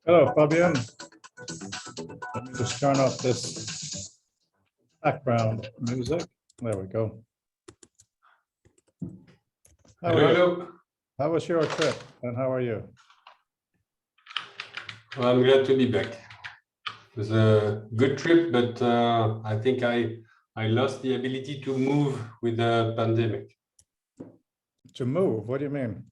Hello, Fabian. Let me just turn off this background music. There we go. Hello. How was your trip and how are you? Well, I'm glad to be back. It was a good trip, but I think I lost the ability to move with the pandemic. To move? What do you mean?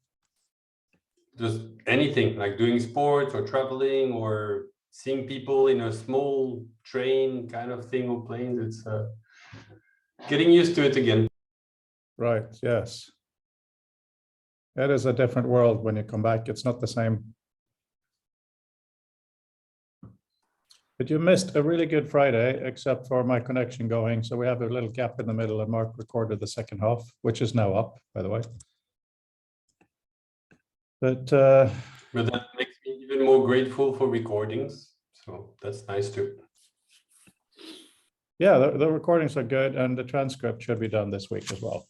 Just anything, like doing sports or traveling or seeing people in a small train kind of thing or planes. It's getting used to it again. Right, yes. It is a different world when you come back. It's not the same. But you missed a really good Friday, except for my connection going. So we have a little gap in the middle, and Mark recorded the second half, which is now up, by the way. But that makes me even more grateful for recordings. So that's nice too. Yeah, the recordings are good, and the transcript should be done this week as well.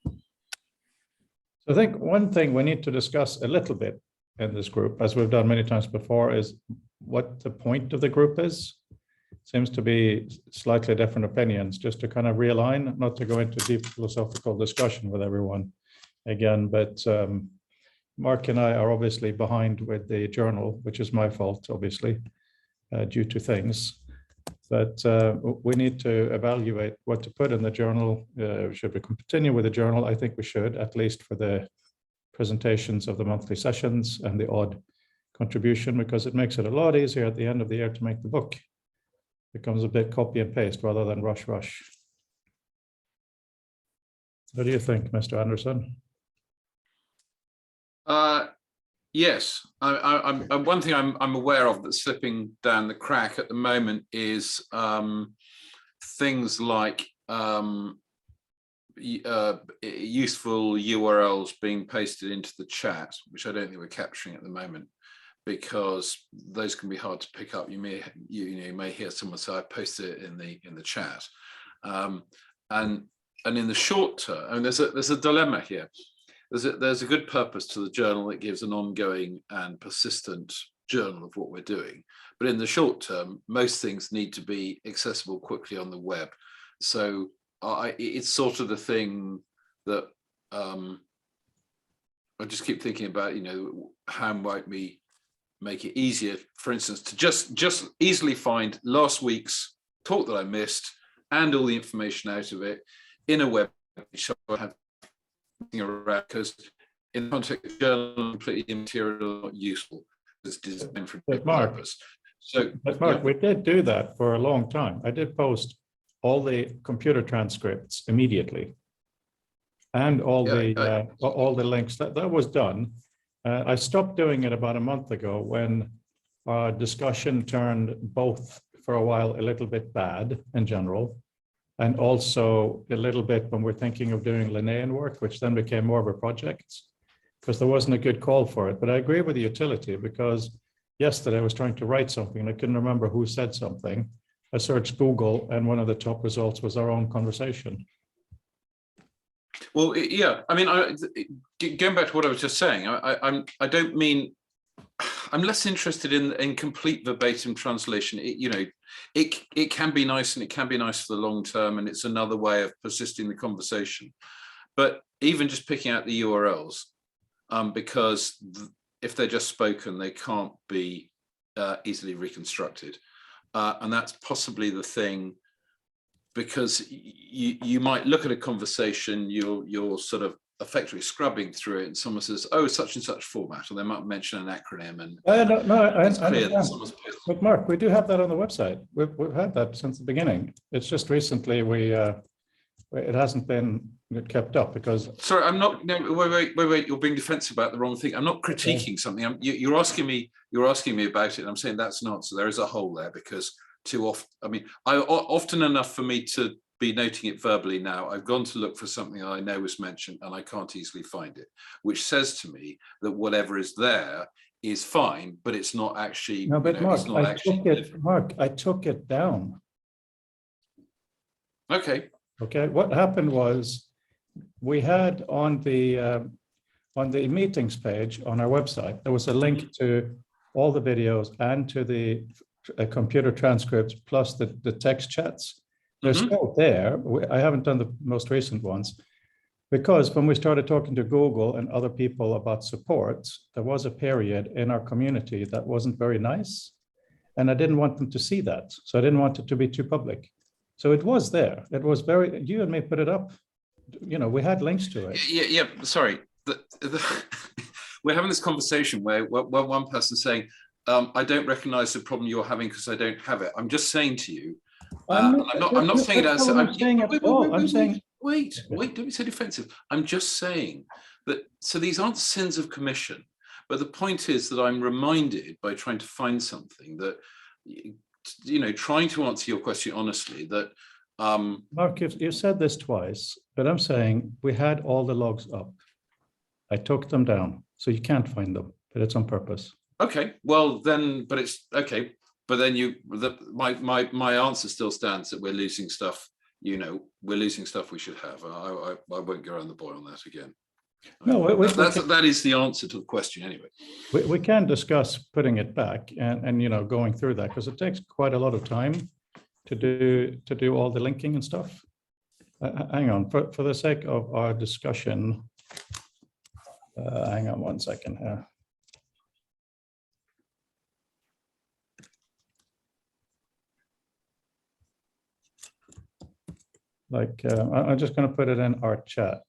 So I think one thing we need to discuss a little bit in this group, as we've done many times before, is what the point of the group is. Seems to be slightly different opinions, just to kind of realign, not to go into deep philosophical discussion with everyone again, but Mark and I are obviously behind with the journal, which is my fault, obviously, due to things. But we need to evaluate what to put in the journal. Should we continue with the journal? I think we should, at least for the presentations of the monthly sessions and the odd contribution, because it makes it a lot easier at the end of the year to make the book. It becomes a bit copy and paste rather than rush. What do you think, Mr. Anderson? Yes, one thing I'm aware of that's slipping down the crack at the moment is things like useful URLs being pasted into the chat, which I don't think we're capturing at the moment, because those can be hard to pick up. You may hear someone say, "I posted it in the chat," and in the short term, and there's a dilemma here. There's a good purpose to the journal. It gives an ongoing and persistent journal of what we're doing. But in the short term, most things need to be accessible quickly on the web. So it's sort of the thing that I just keep thinking about, how might we make it easier, for instance, to just easily find last week's talk that I missed and all the information out of it in a web page. So I have around, because in the context of journal, completely immaterial, not useful. It's designed for a purpose. So, but Mark, we did do that for a long time. I did post all the computer transcripts immediately, and all the links. That was done. I stopped doing it about a month ago when our discussion turned both for a while a little bit bad in general, and also a little bit when we're thinking of doing Linnaean work, which then became more of a project, because there wasn't a good call for it. But I agree with the utility, because yesterday I was trying to write something and I couldn't remember who said something. I searched Google and one of the top results was our own conversation. Well, yeah, I mean, going back to what I was just saying, I don't mean, I'm less interested in complete verbatim translation. It can be nice, and it can be nice for the long term, and it's another way of persisting the conversation. But even just picking out the URLs, because if they're just spoken, they can't be easily reconstructed. And that's possibly the thing, because you might look at a conversation, you're sort of effectively scrubbing through it, and someone says, "Oh, such and such format," or they might mention an acronym, and it's clear that someone's posted. But Mark, we do have that on the website. We've had that since the beginning. It's just recently it hasn't been kept up because. Sorry, I'm not. No, wait. You're being defensive about the wrong thing. I'm not critiquing something. You're asking me about it. And I'm saying that's not. So there is a hole there, because too often. I mean, often enough for me to be noting it verbally now. I've gone to look for something I know was mentioned and I can't easily find it, which says to me that whatever is there is fine, but it's not actually. No, but Mark, it's not Mark, I took it down. Okay. Okay. What happened was we had on the meetings page on our website, there was a link to all the videos and to the computer transcripts plus the text chats. They're still there. I haven't done the most recent ones, because when we started talking to Google and other people about support, there was a period in our community that wasn't very nice. And I didn't want them to see that. So I didn't want it to be too public. So it was there. It was you and me put it up. We had links to it. Yeah. Sorry. We're having this conversation where one person's saying, I don't recognize the problem you're having because I don't have it. I'm just saying to you, I'm not saying it as I'm saying. Wait, don't be so defensive. I'm just saying that, so these aren't sins of commission, but the point is that I'm reminded by trying to find something that, trying to answer your question honestly, that Mark, you've said this twice, but I'm saying we had all the logs up. I took them down, so you can't find them, but it's on purpose. Okay, well then, but it's okay. But then my answer still stands that we're losing stuff. We're losing stuff we should have. I won't go around the boy on that again. No, that is the answer to the question anyway. We can discuss putting it back and going through that, because it takes quite a lot of time to do all the linking and stuff. Hang on, for the sake of our discussion, hang on 1 second here. I'm just going to put it in our chat.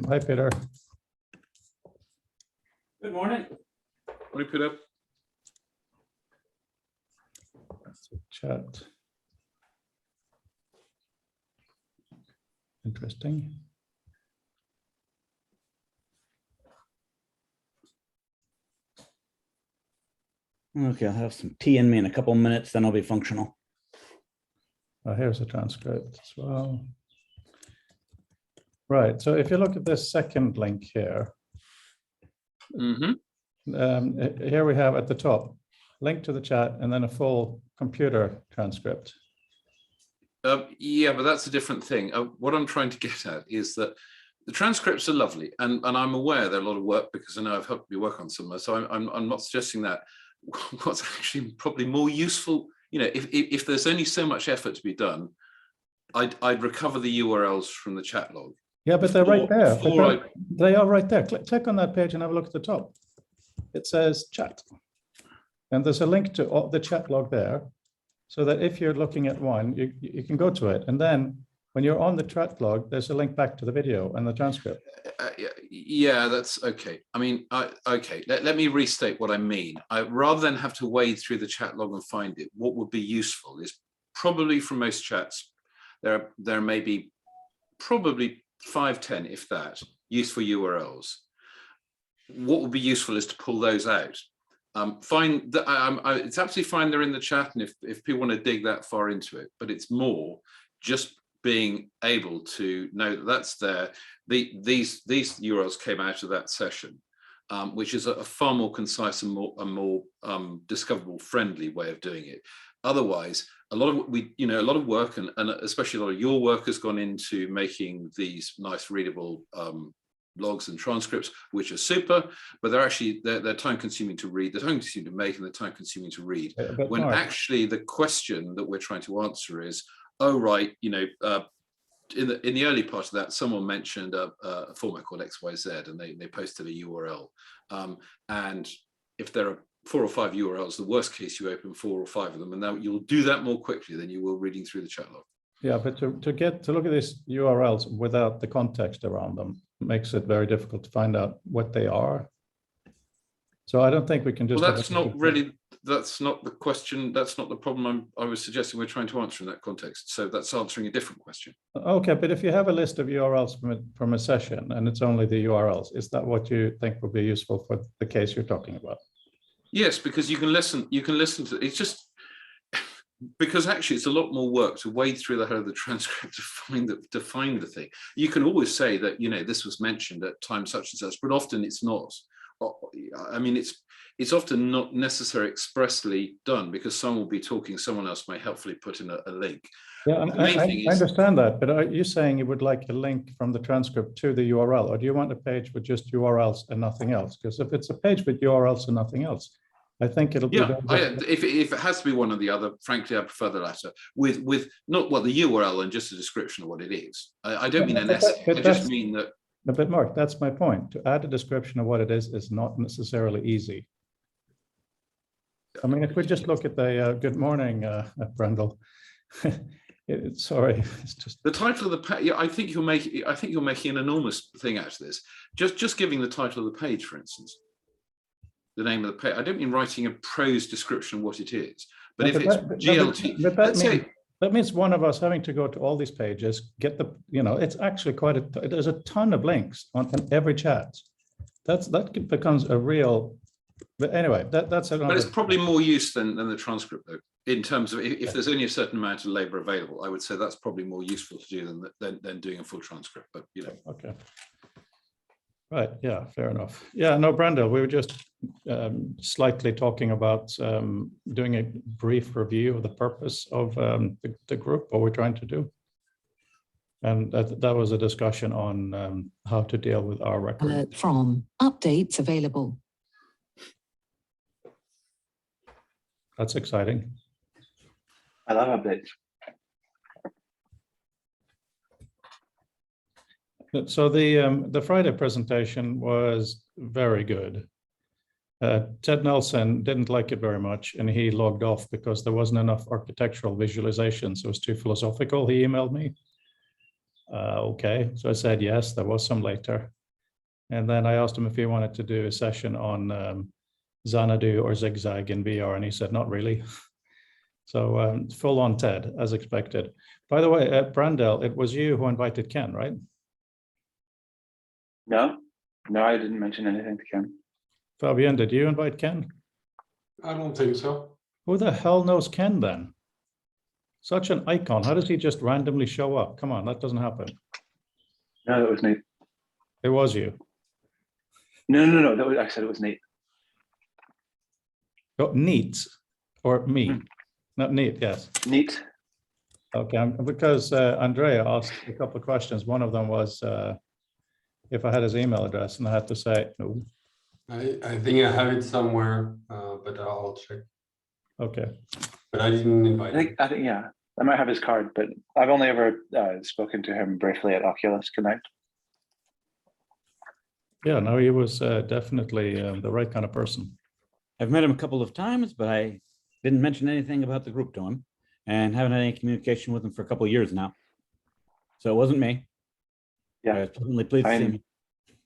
Hi, Peter. Good morning. Morning, Peter. That's a chat. Interesting. Okay, I'll have some tea in me in a couple of minutes, then I'll be functional. Here's a transcript as well. Right, so if you look at this second link here, here we have at the top, link to the chat and then a full computer transcript. Yeah, but that's a different thing. What I'm trying to get at is that the transcripts are lovely, and I'm aware they're a lot of work because I know I've helped you work on some. So I'm not suggesting that. What's actually probably more useful, if there's only so much effort to be done, I'd recover the URLs from the chat log Yeah, but they're right there. But Before they are right there. Click on that page and have a look at the top. It says chat. And there's a link to the chat log there, so that if you're looking at one, you can go to it. And then when you're on the chat log, there's a link back to the video and the transcript. yeah, that's okay. I mean, okay, let me restate what I mean. Rather than have to wade through the chat log and find it, what would be useful is probably from most chats, there may be probably 5, 10, if that, useful URLs. What would be useful is to pull those out. Find that it's absolutely fine they're in the chat, and if people want to dig that far into it, but it's more just being able to know that that's there. These URLs came out of that session, which is a far more concise and more discoverable, friendly way of doing it. Otherwise, a lot of work and especially a lot of your work has gone into making these nice readable logs and transcripts, which are super, but they're time consuming to read, they're time consuming to make, and they're time consuming to read. When Mark, actually the question that we're trying to answer is, oh right, in the early part of that, someone mentioned a format called XYZ, and they posted a URL. And if there are 4 or 5 URLs, the worst case you open 4 or 5 of them, and now you'll do that more quickly than you will reading through the chat log. Yeah, but to look at these URLs without the context around them makes it very difficult to find out what they are. So I don't think we can just. Well, that's not the question. That's not the problem I was suggesting we're trying to answer in that context. So that's answering a different question. Okay, but if you have a list of URLs from a session and it's only the URLs, is that what you think would be useful for the case you're talking about? Yes, because you can listen to it's just because actually it's a lot more work to wade through the whole of the transcript to find the thing. You can always say that this was mentioned at time such and such, but often it's not. I mean, it's often not necessarily expressly done because someone will be talking, someone else may helpfully put in a link. Yeah, I understand that, but are you saying you would like a link from the transcript to the URL, or do you want a page with just URLs and nothing else? Because if it's a page with URLs and nothing else, I think it'll be. Yeah, if it has to be one or the other, frankly, I prefer the latter. With not the URL and just a description of what it is. I don't mean an essay. I just mean that. But Mark, that's my point. To add a description of what it is not necessarily easy. I mean, if we just look at the good morning, Brendel. Sorry, it's just the title of the page. Yeah, I think you're making an enormous thing out of this. Just giving the title of the page, for instance. The name of the page. I don't mean writing a prose description of what it is, but if it's GLT, that means one of us having to go to all these pages, get the, it's actually there's a ton of links on every chat. That becomes a real, but anyway, that's another. But it's probably more use than the transcript, though, in terms of if there's only a certain amount of labor available. I would say that's probably more useful to do than doing a full transcript, but Okay. Right, yeah, fair enough. Yeah, no, Brendel, we were just slightly talking about doing a brief review of the purpose of the group, what we're trying to do. And that was a discussion on how to deal with our record. Alert from updates available. That's exciting. I love updates. So the Friday presentation was very good. Ted Nelson didn't like it very much, and he logged off because there wasn't enough architectural visualizations. It was too philosophical. He emailed me. Okay, so I said yes, there was some later. And then I asked him if he wanted to do a session on Xanadu or Zigzag in VR, and he said, not really. So full on Ted, as expected. By the way, Brendel, it was you who invited Ken, right? No, I didn't mention anything to Ken. Fabian, did you invite Ken? I don't think so. Who the hell knows Ken then? Such an icon. How does he just randomly show up? Come on, that doesn't happen. No, that was Nate. It was you. No. I said it was Nate. Oh, neat or me? Not neat, yes. Neat. Okay, because Andrea asked a couple of questions. One of them was if I had his email address, and I had to say no. I think I have it somewhere, but I'll check. Okay. But I didn't invite him. I think, yeah, I might have his card, but I've only ever spoken to him briefly at Oculus Connect. Yeah, no, he was definitely the right kind of person. I've met him a couple of times, but I didn't mention anything about the group to him and haven't had any communication with him for a couple of years now. So it wasn't me. Yeah. I was pleasantly pleased to see him.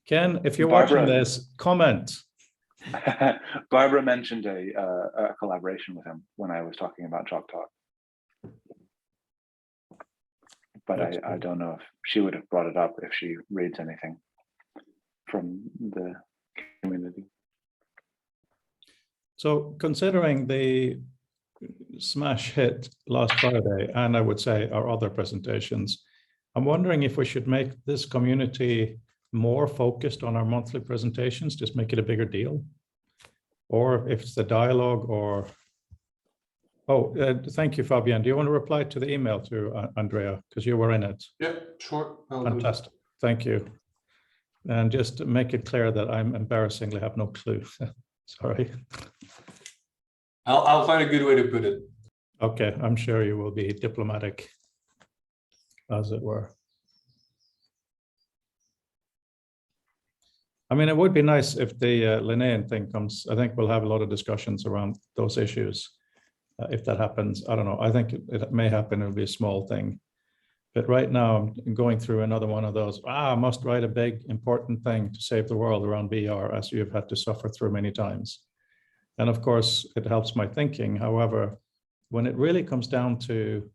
Ken, if you're Barbara- watching this, comment. Barbara mentioned a collaboration with him when I was talking about Chalk Talk. But That's I cool. don't know if she would have brought it up if she reads anything from the community. So considering the smash hit last Friday, and I would say our other presentations, I'm wondering if we should make this community more focused on our monthly presentations, just make it a bigger deal. Or if it's the dialogue or, thank you, Fabian. Do you want to reply to the email to Andrea? Because you were in it. Yeah, sure. I'll do that. Fantastic. Thank you. And just to make it clear that I'm embarrassingly have no clue. Sorry. I'll find a good way to put it. Okay, I'm sure you will be diplomatic, as it were. I mean, it would be nice if the Linnean thing comes. I think we'll have a lot of discussions around those issues. If that happens, I don't know. I think it may happen. It'll be a small thing. But right now, I'm going through another one of those. I must write a big, important thing to save the world around VR, as you've had to suffer through many times. And of course, it helps my thinking. However, when it really comes down to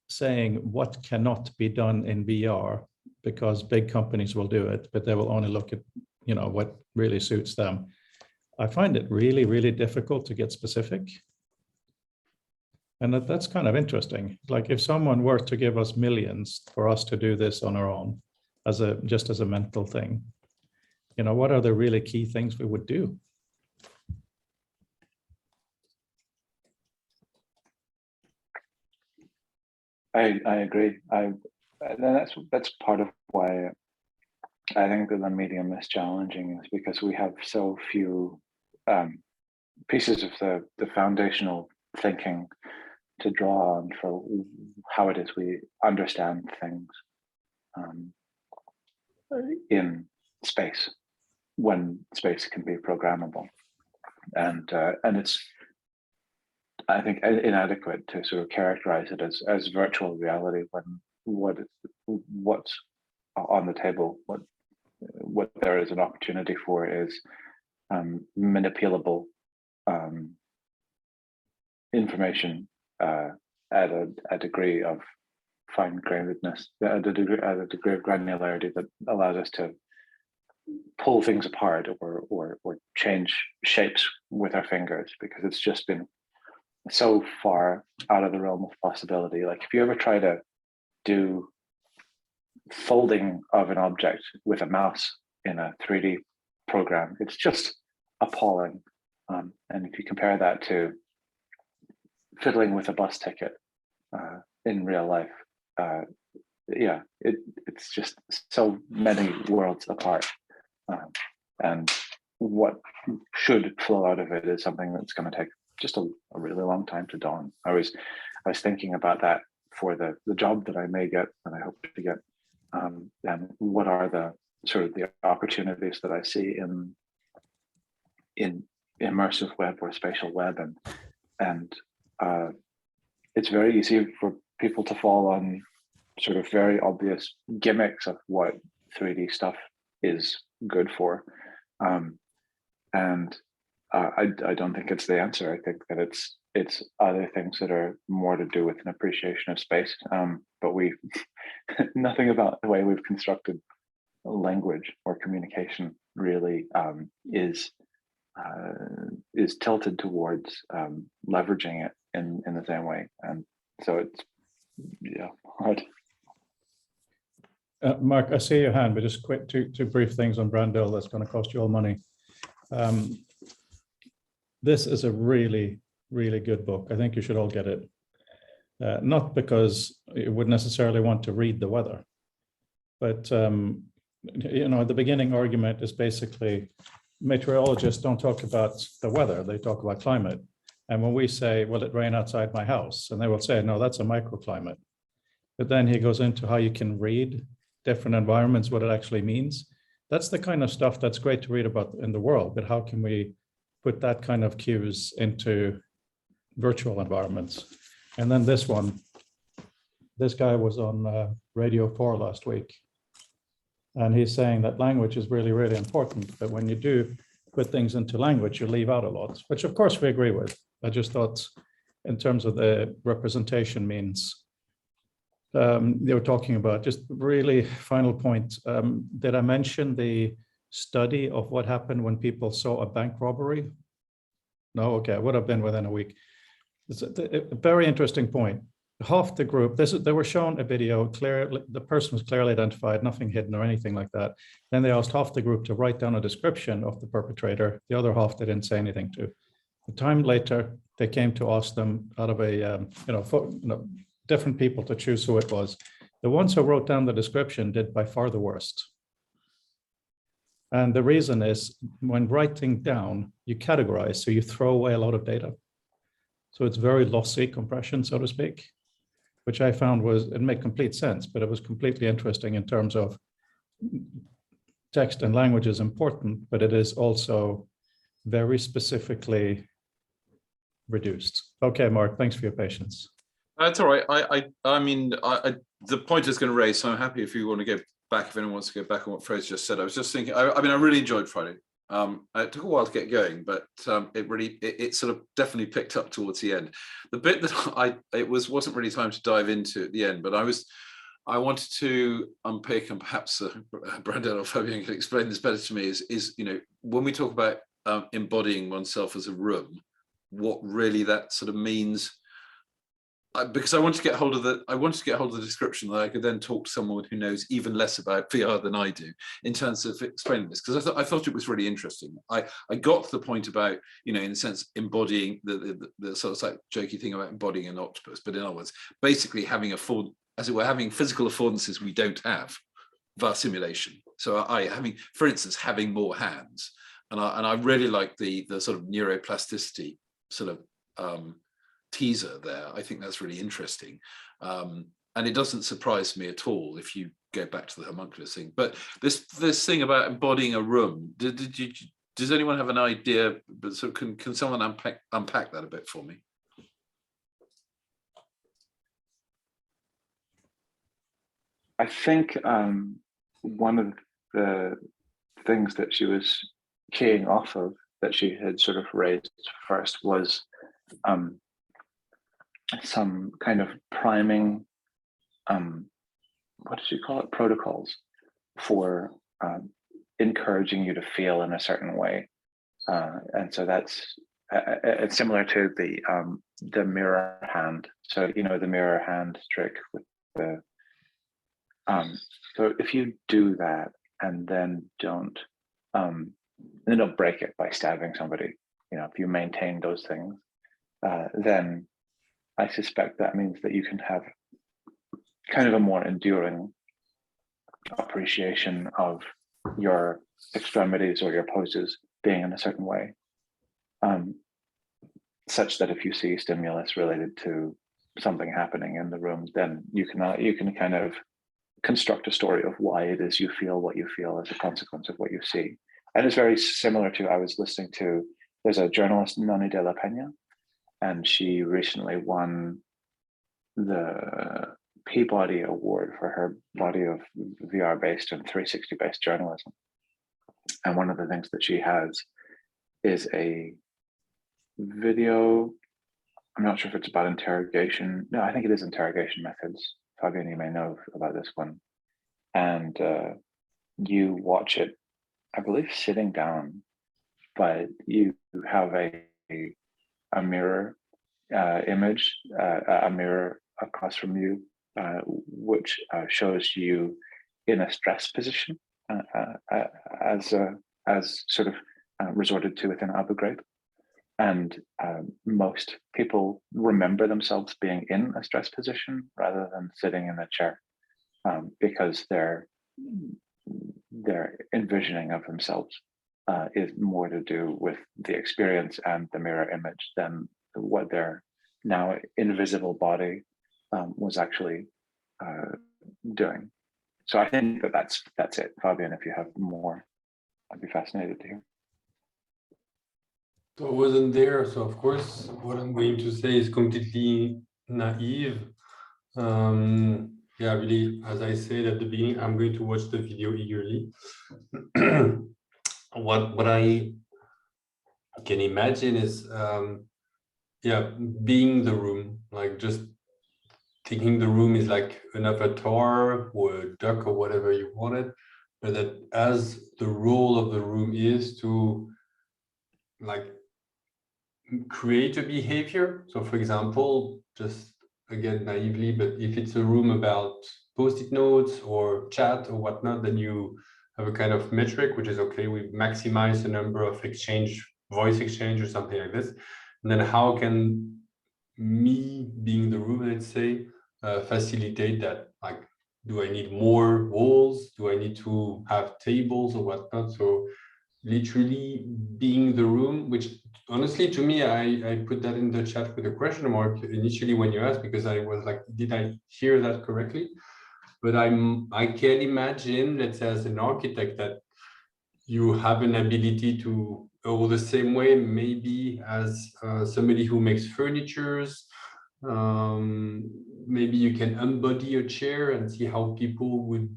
saying what cannot be done in VR, because big companies will do it, but they will only look at, you know, what really suits them. I find it really, really difficult to get specific. And that's kind of interesting. Like if someone were to give us millions for us to do this on our own, just as a mental thing, you know, what are the really key things we would do? I agree. And that's part of why I think that the medium is challenging, is because we have so few pieces of the foundational thinking to draw on for how it is we understand things in space, when space can be programmable, and it's, I think, inadequate to sort of characterize it as virtual reality when what's on the table, what there is an opportunity for is manipulable information at a degree of fine-grainedness, at a degree of granularity that allows us to pull things apart or change shapes with our fingers, because it's just been so far out of the realm of possibility. Like if you ever try to do folding of an object with a mouse in a 3D program, it's just appalling. And if you compare that to fiddling with a bus ticket in real life, yeah, it's just so many worlds apart. And what should flow out of it is something that's going to take just a really long time to dawn. I was thinking about that for the job that I may get and I hope to get, and what are the sort of the opportunities that I see in immersive web or spatial web, and it's very easy for people to fall on sort of very obvious gimmicks of what 3D stuff is good for, and I don't think it's the answer. I think that it's other things that are more to do with an appreciation of space. But nothing about the way we've constructed language or communication really is tilted towards leveraging it in the same way. And so it's, yeah, hard. Mark, I see your hand, but just quick two brief things on Brandel that's going to cost you all money. This is a really, really good book. I think you should all get it. Not because you would necessarily want to read the weather, but you know, the beginning argument is basically meteorologists don't talk about the weather, they talk about climate. And when we say, will it rain outside my house? And they will say, no, that's a microclimate. But then he goes into how you can read different environments, what it actually means. that's the kind of stuff that's great to read about in the world, but how can we put that kind of cues into virtual environments? And then this one, this guy was on Radio 4 last week. And he's saying that language is really, really important. But when you do put things into language, you leave out a lot, which of course we agree with. I just thought in terms of the representation means, they were talking about, just really final point. Did I mention the study of what happened when people saw a bank robbery? No, okay, it would have been within a week. It's a very interesting point. Half the group, they were shown a video, clearly, the person was clearly identified, nothing hidden or anything like that. Then they asked half the group to write down a description of the perpetrator. The other half they didn't say anything to. A time later, they came to ask them out of a, different people to choose who it was. The ones who wrote down the description did by far the worst. And the reason is when writing down, you categorize, so you throw away a lot of data. So it's very lossy compression, so to speak, which I found it made complete sense, but it was completely interesting in terms of text and language is important, but it is also very specifically reduced. Okay, Mark, thanks for your patience. That's all right. I mean, the point I was going to raise, so I'm happy if you want to go back, if anyone wants to go back on what Fraser just said. I was just thinking, I mean, I really enjoyed Friday. It took a while to get going, but it sort of definitely picked up towards the end. The bit that wasn't really time to dive into at the end, but I wanted to unpick, and perhaps Brandon or Fabian can explain this better to me, is when we talk about embodying oneself as a room, what really that sort of means. Because I want to get hold of the description that I could then talk to someone who knows even less about VR than I do in terms of explaining this, because I thought it was really interesting. I got to the point about, in a sense, embodying the sort of like jokey thing about embodying an octopus, but in other words, basically having having physical affordances we don't have via simulation. So for instance, having more hands, and I really like the sort of neuroplasticity sort of teaser there. I think that's really interesting, and it doesn't surprise me at all if you go back to the homunculus thing. But this thing about embodying a room, does anyone have an idea? But so can someone unpack that a bit for me? I think one of the things that she was keying off of, that she had sort of raised first, was some kind of priming, what did you call it, protocols for encouraging you to feel in a certain way. And so it's similar to the mirror hand. So, the mirror hand trick with the, so if you do that and then don't break it by stabbing somebody, if you maintain those things, then I suspect that means that you can have kind of a more enduring appreciation of your extremities or your poses being in a certain way, such that if you see stimulus related to something happening in the room, then you can kind of construct a story of why it is you feel what you feel as a consequence of what you see. And it's very similar to, I was listening to, there's a journalist, Noni de la Peña, and she recently won the Peabody Award for her body of VR-based and 360-based journalism. And one of the things that she has is a video, I'm not sure if it's about interrogation. No, I think it is interrogation methods. Fabian, you may know about this one. And you watch it, I believe, sitting down, but you have a mirror image, a mirror across from you, which shows you in a stress position, as sort of resorted to within Abu Ghraib. And most people remember themselves being in a stress position rather than sitting in a chair, because their envisioning of themselves is more to do with the experience and the mirror image than what their now invisible body was actually doing. So I think that's it. Fabian, if you have more, I'd be fascinated to hear. So I wasn't there, so of course, what I'm going to say is completely naive. Yeah, really, as I said at the beginning, I'm going to watch the video eagerly. What I can imagine is, yeah, being the room, like just thinking the room is like an avatar or a duck or whatever you wanted, but that as the role of the room is to like create a behavior. So for example, just again naively, but if it's a room about post-it notes or chat or whatnot, then you have a kind of metric, which is okay, we maximize the number of voice exchange or something like this. And then how can me being the room, let's say, facilitate that? Like, do I need more walls? Do I need to have tables or whatnot? So literally being the room, which honestly to me, I put that in the chat with a question mark initially when you asked, because I was like, did I hear that correctly? But I can imagine, let's say as an architect, that you have an ability to, or the same way maybe as somebody who makes furnitures, maybe you can embody a chair and see how people would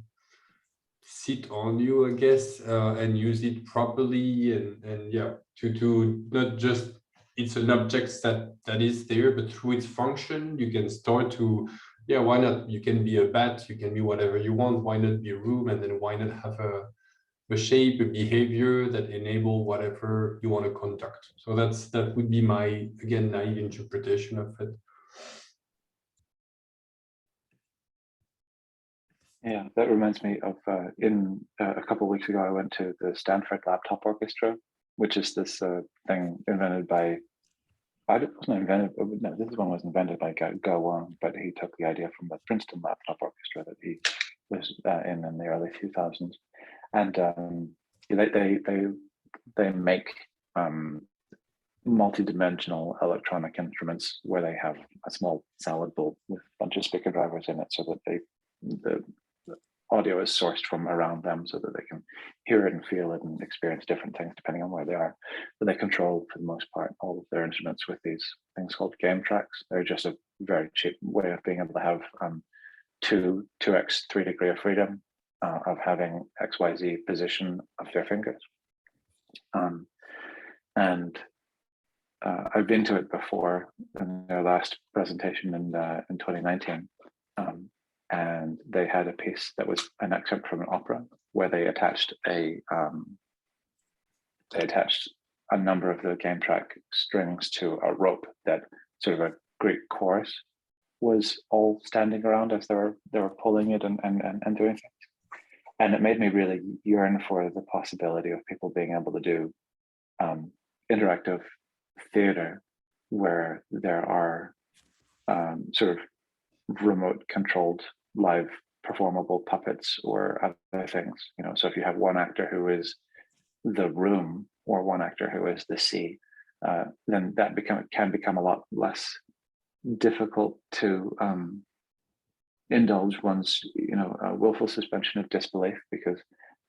sit on you, I guess, and use it properly, and yeah, to not just it's an object that is there, but through its function you can start to, yeah, why not? You can be a bat, you can be whatever you want. Why not be a room? And then why not have a shape, a behavior that enable whatever you want to conduct? So that would be my, again, naive interpretation of it. Yeah, that reminds me of a couple of weeks ago, I went to the Stanford Laptop Orchestra, which is this thing invented by, it wasn't invented, no, this one was invented by Go Wang, but he took the idea from the Princeton Laptop Orchestra that he was in the early 2000s. And they make multi-dimensional electronic instruments where they have a small salad bowl with a bunch of speaker drivers in it, so that the audio is sourced from around them, so that they can hear it and feel it and experience different things depending on where they are. But they control, for the most part, all of their instruments with these things called game tracks. They're just a very cheap way of being able to have 2x 3 degree of freedom of having XYZ position of their fingers. I've been to it before in their last presentation in 2019. And they had a piece that was an excerpt from an opera where they attached a number of the game track strings to a rope that sort of a Greek chorus was all standing around as they were pulling it and doing things. And it made me really yearn for the possibility of people being able to do interactive theater where there are sort of remote controlled live performable puppets or other things, you know. So if you have one actor who is the room or one actor who is the sea, then that can become a lot less difficult to indulge one's, willful suspension of disbelief, because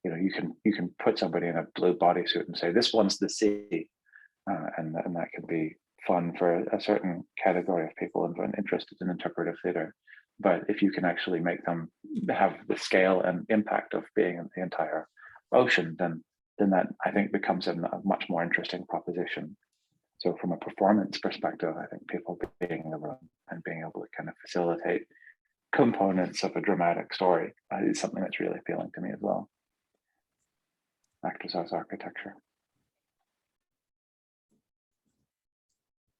you can put somebody in a blue bodysuit and say this one's the sea, and that can be fun for a certain category of people and interested in interpretive theater. But if you can actually make them have the scale and impact of being in the entire ocean, then that, I think, becomes a much more interesting proposition. So from a performance perspective, I think people being in the room and being able to kind of facilitate components of a dramatic story is something that's really appealing to me as well. Actors as architecture.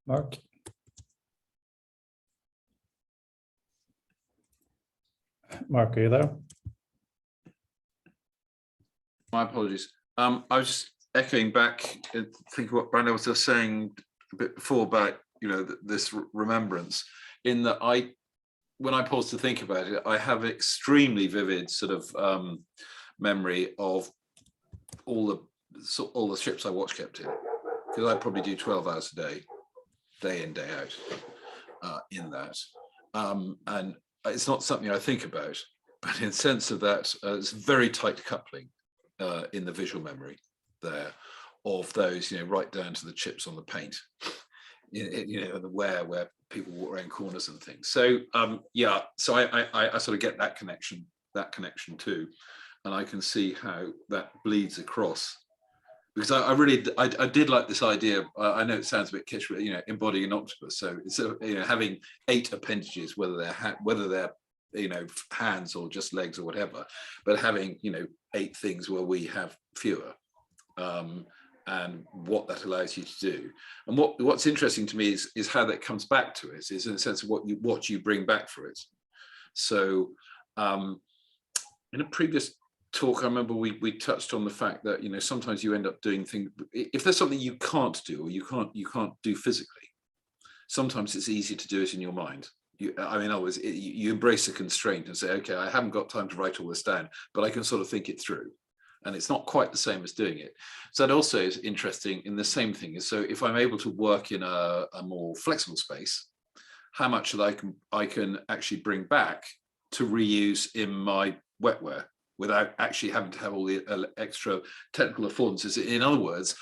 Mark? Mark, are you there? My apologies. I was just echoing back, think what Brandon was just saying a bit before about, this remembrance, in that when I pause to think about it, I have extremely vivid sort of memory of all the trips I watch kept in, because I probably do 12 hours a day in, day out in that. And it's not something I think about, but in the sense of that, it's very tight coupling in the visual memory there of those, right down to the chips on the paint, the where people walk around corners and things. So yeah, so I sort of get that connection too, and I can see how that bleeds across. Because I did like this idea. I know it sounds a bit kitsch, but embodying an octopus. So it's having 8 appendages, whether they're hands or just legs or whatever, but having 8 things where we have fewer, and what that allows you to do. And what's interesting to me is how that comes back to us, is in the sense of what you bring back for it. So in a previous talk, I remember we touched on the fact that sometimes you end up doing things if there's something you can't do or you can't do physically. Sometimes it's easy to do it in your mind. You embrace the constraint and say, okay, I haven't got time to write all this down, but I can sort of think it through, and it's not quite the same as doing it. So that also is interesting in the same thing. So if I'm able to work in a more flexible space, how much that I can actually bring back to reuse in my wetware, without actually having to have all the extra technical affordances. In other words,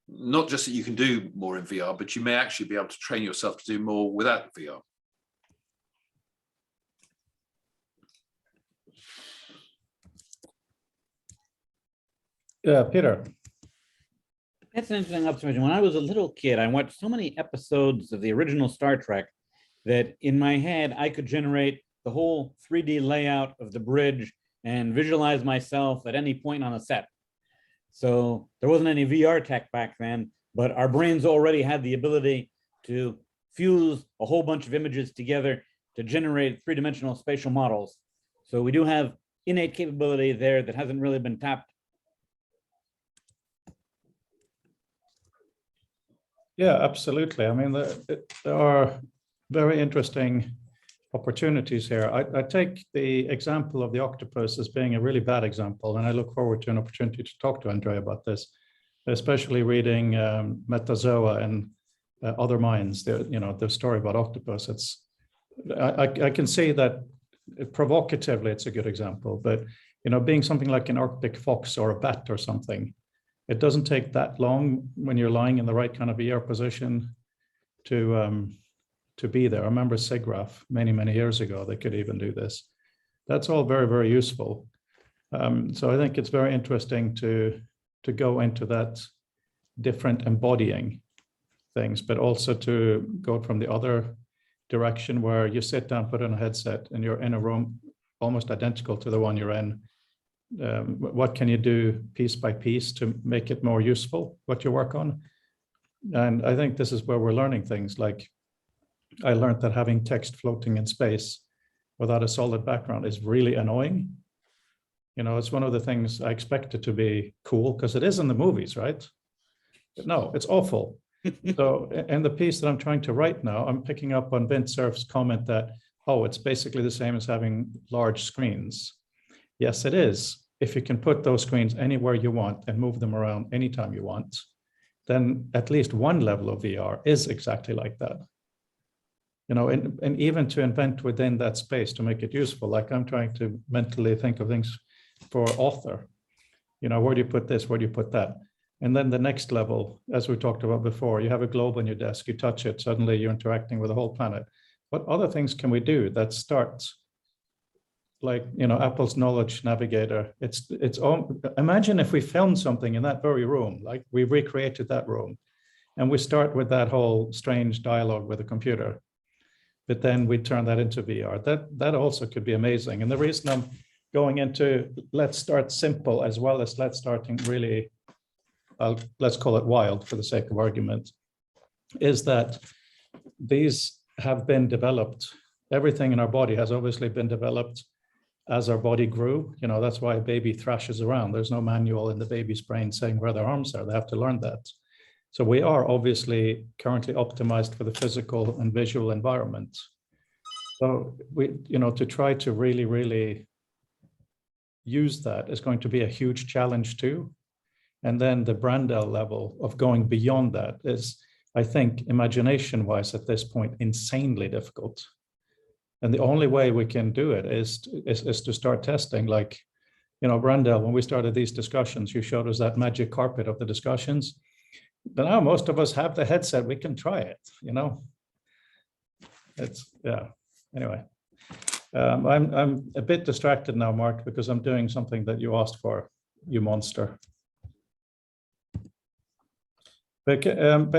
not just that you can do more in VR, but you may actually be able to train yourself to do more without VR. Yeah, Peter. That's an interesting observation. When I was a little kid, I watched so many episodes of the original Star Trek that in my head, I could generate the whole 3D layout of the bridge and visualize myself at any point on a set. So there wasn't any VR tech back then, but our brains already had the ability to fuse a whole bunch of images together to generate 3-dimensional spatial models. So we do have innate capability there that hasn't really been tapped. Yeah, absolutely. I mean, there are very interesting opportunities here. I take the example of the octopus as being a really bad example, and I look forward to an opportunity to talk to Andre about this, especially reading Metazoa and Other Minds. The story about octopus. I can see that provocatively it's a good example, but being something like an Arctic fox or a bat or something, it doesn't take that long when you're lying in the right kind of VR position to be there. I remember SIGGRAPH many years ago, they could even do this. That's all very, very useful. So I think it's very interesting to go into that different embodying things, but also to go from the other direction where you sit down, put on a headset, and you're in a room almost identical to the one you're in. What can you do piece by piece to make it more useful, what you work on? And I think this is where we're learning things. Like, I learned that having text floating in space without a solid background is really annoying. It's one of the things I expected to be cool because it is in the movies, right? But no, it's awful. So in the piece that I'm trying to write now, I'm picking up on Vint Cerf's comment that, oh, it's basically the same as having large screens. Yes, it is. If you can put those screens anywhere you want and move them around anytime you want, then at least one level of VR is exactly like that. And even to invent within that space to make it useful, like I'm trying to mentally think of things for author. Where do you put this? Where do you put that? And then the next level, as we talked about before, you have a globe on your desk, you touch it, suddenly you're interacting with the whole planet. What other things can we do that starts like, Apple's Knowledge Navigator? It's imagine if we filmed something in that very room, like we recreated that room, and we start with that whole strange dialogue with the computer. But then we turn that into VR. That also could be amazing. And the reason I'm going into let's start simple as well as let's starting really, let's call it wild for the sake of argument, is that these have been developed. Everything in our body has obviously been developed as our body grew. That's why a baby thrashes around. There's no manual in the baby's brain saying where their arms are. They have to learn that. So we are obviously currently optimized for the physical and visual environment. So to try to really use that is going to be a huge challenge too. And then the Brandel level of going beyond that is, I think, imagination-wise at this point, insanely difficult. And the only way we can do it is to start testing. Like, you know, Brandel, when we started these discussions, you showed us that magic carpet of the discussions. But now most of us have the headset, we can try it, you know. It's, yeah, anyway. I'm a bit distracted now, Mark, because I'm doing something that you asked for, you monster. But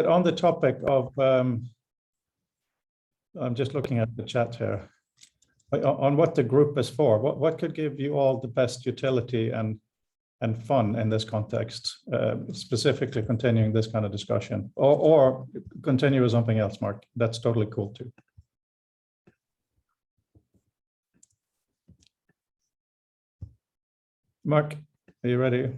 on the topic of, I'm just looking at the chat here, on what the group is for, what could give you all the best utility and fun in this context, specifically continuing this kind of discussion, or continue with something else, Mark. That's totally cool too. Mark, are you ready?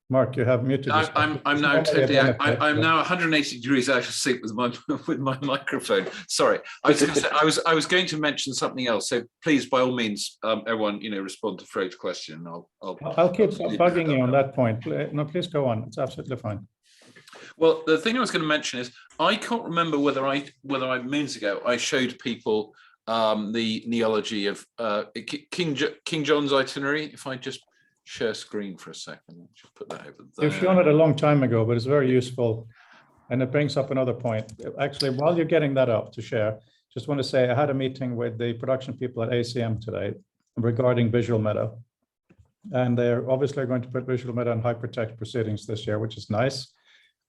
Mark, you have muted yourself. I'm now totally. I'm now 180 degrees out of sync with my microphone. Sorry, I was going to say, I was going to mention something else. So please, by all means, everyone, you know, respond to Fred's question. I'll keep bugging you on that point. No, please go on. It's absolutely fine. Well, the thing I was going to mention is I can't remember whether I moons ago I showed people the neology of King John's itinerary. If I just share screen for a second, just put that over there. You've shown it a long time ago, but it's very useful, and it brings up another point. Actually, while you're getting that up to share, just want to say I had a meeting with the production people at ACM today regarding visual meta, and they're obviously going to put visual meta in hypertext proceedings this year, which is nice.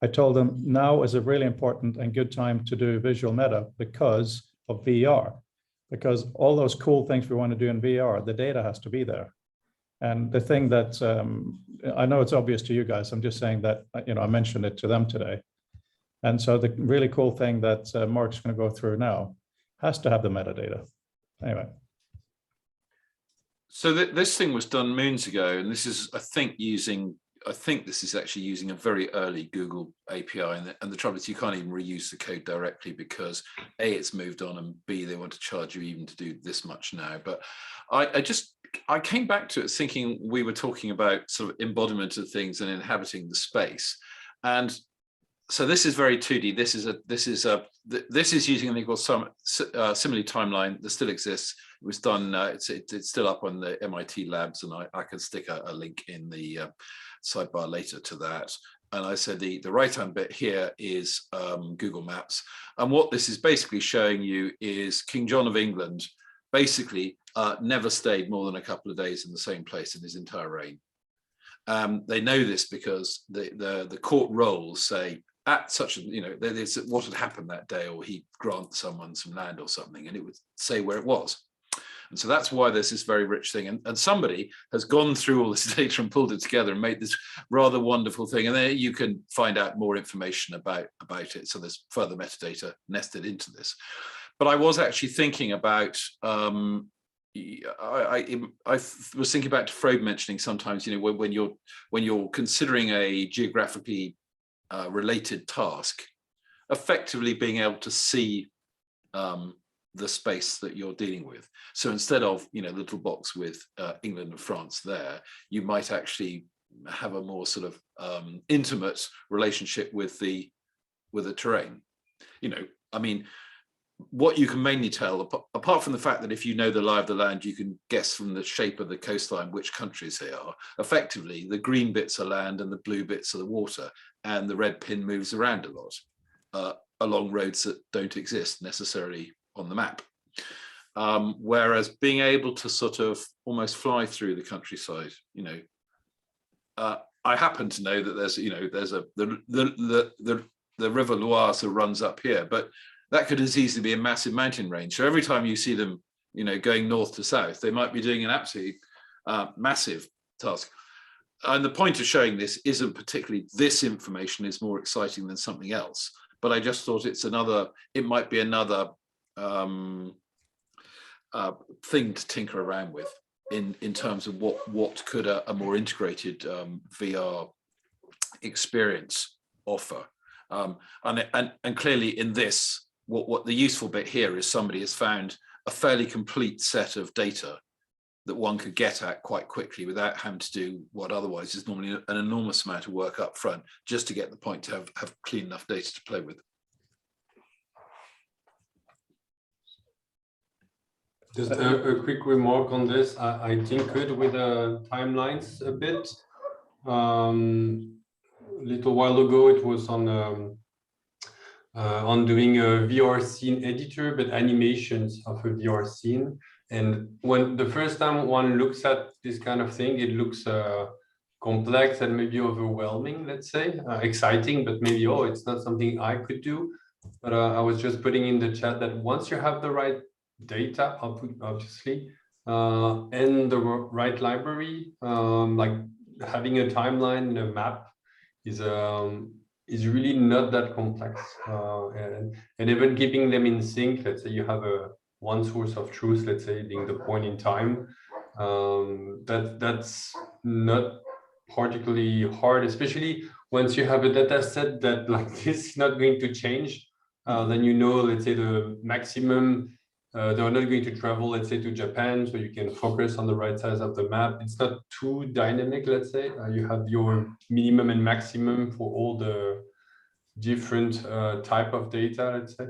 I told them now is a really important and good time to do visual meta because of VR, because all those cool things we want to do in VR, the data has to be there. And the thing that, I know it's obvious to you guys, I'm just saying that, you know, I mentioned it to them today. And so the really cool thing that Mark's going to go through now has to have the metadata. Anyway. So this thing was done moons ago, and this is, I think this is actually using a very early Google API, and the trouble is you can't even reuse the code directly because A, it's moved on, and B, they want to charge you even to do this much now. But I came back to it thinking we were talking about sort of embodiment of things and inhabiting the space. And so this is very 2D. This is using a thing called simile timeline that still exists. It was done, it's still up on the MIT labs, and I can stick a link in the sidebar later to that. And I said the right-hand bit here is Google Maps. And what this is basically showing you is King John of England basically never stayed more than a couple of days in the same place in his entire reign. They know this because the court rolls say at such a, you know, there's what had happened that day, or he'd grant someone some land or something, and it would say where it was. And so that's why there's this very rich thing. And somebody has gone through all this data and pulled it together and made this rather wonderful thing. And there you can find out more information about it. So there's further metadata nested into this. But I was actually thinking about, I was thinking about Freud mentioning sometimes, you know, when you're considering a geographically related task, effectively being able to see the space that you're dealing with. So instead of, you know, little box with England and France there, you might actually have a more sort of intimate relationship with the terrain. You know, I mean, what you can mainly tell, apart from the fact that if you know the lie of the land, you can guess from the shape of the coastline which countries they are. Effectively, the green bits are land and the blue bits are the water, and the red pin moves around a lot along roads that don't exist necessarily on the map. Whereas being able to sort of almost fly through the countryside, you know, I happen to know that there's, you know, there's the River Loire that runs up here, but that could as easily be a massive mountain range. So every time you see them, you know, going north to south, they might be doing an absolutely massive task. And the point of showing this isn't particularly this information is more exciting than something else, but I just thought it might be another thing to tinker around with in terms of what could a more integrated VR experience offer. And clearly in this, what the useful bit here is somebody has found a fairly complete set of data that one could get at quite quickly without having to do what otherwise is normally an enormous amount of work up front just to get the point to have clean enough data to play with. Just a quick remark on this. I tinkered with timelines a bit. A little while ago, it was on doing a VR scene editor, but animations of a VR scene. And when the first time one looks at this kind of thing, it looks complex and maybe overwhelming, let's say, exciting, but maybe, oh, it's not something I could do. But I was just putting in the chat that once you have the right data output, obviously, and the right library, like having a timeline and a map is really not that complex. And even keeping them in sync, let's say you have one source of truth, let's say being the point in time, that's not particularly hard, especially once you have a data set that like this is not going to change. Then you know, let's say the maximum, they're not going to travel, let's say, to Japan, so you can focus on the right size of the map. It's not too dynamic, let's say. You have your minimum and maximum for all the different type of data, let's say.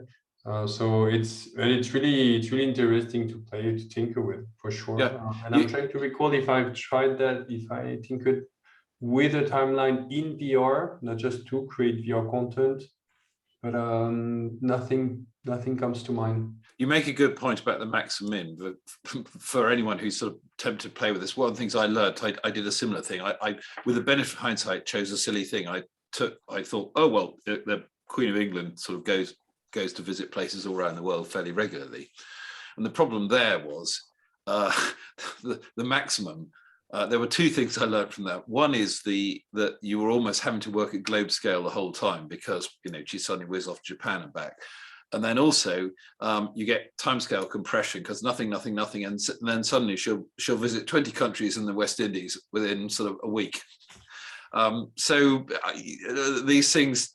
So it's really interesting to play, to tinker with, for sure. Yeah. And I'm trying to recall if I've tried that, if I tinkered with a timeline in VR, not just to create VR content, but nothing comes to mind. You make a good point about the max and min, but for anyone who's sort of tempted to play with this, one of the things I learned, I did a similar thing. I with the benefit of hindsight, chose a silly thing. I thought, oh, well, the Queen of England sort of goes to visit places all around the world fairly regularly. And the problem there was the maximum. There were two things I learned from that. One is that you were almost having to work at globe scale the whole time because, you know, she suddenly whizzed off to Japan and back. And then also you get timescale compression because nothing, and then suddenly she'll visit 20 countries in the West Indies within sort of a week. So these things,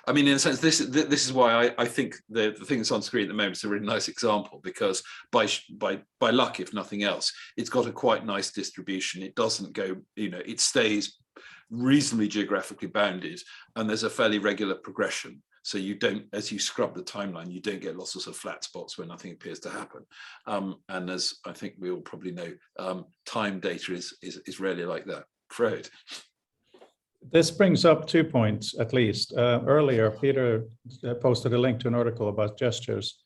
I mean, in a sense, this is why I think the thing that's on screen at the moment is a really nice example, because by luck, if nothing else, it's got a quite nice distribution. It doesn't go, you know, it stays reasonably geographically bounded, and there's a fairly regular progression. So you don't, as you scrub the timeline, you don't get lots of sort of flat spots where nothing appears to happen. And as I think we all probably know, time data is rarely like that. Fred. This brings up 2 points, at least. Earlier, Peter posted a link to an article about gestures.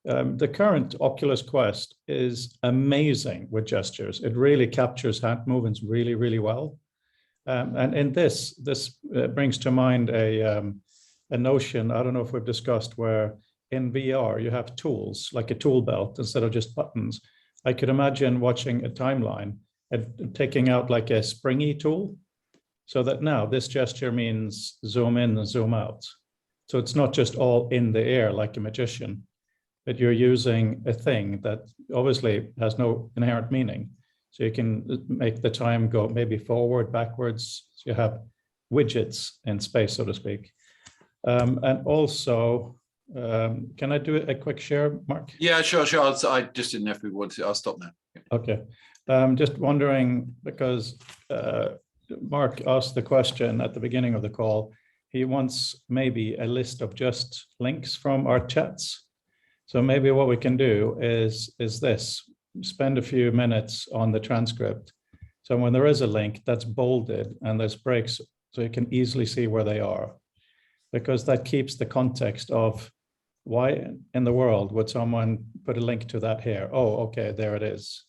The current Oculus Quest is amazing with gestures. It really captures hand movements really, really well. And in this brings to mind a notion, I don't know if we've discussed, where in VR you have tools, like a tool belt instead of just buttons. I could imagine watching a timeline and taking out like a springy tool, so that now this gesture means zoom in and zoom out. So it's not just all in the air like a magician, but you're using a thing that obviously has no inherent meaning. So you can make the time go maybe forward, backwards. So you have widgets in space, so to speak. And also, can I do a quick share, Mark? Yeah, sure. I just didn't know if we wanted to. I'll stop now. Okay. Just wondering, because Mark asked the question at the beginning of the call. He wants maybe a list of just links from our chats. So maybe what we can do is this, spend a few minutes on the transcript. So when there is a link that's bolded and there's breaks, so you can easily see where they are, because that keeps the context of why in the world would someone put a link to that here? Oh, okay, there it is.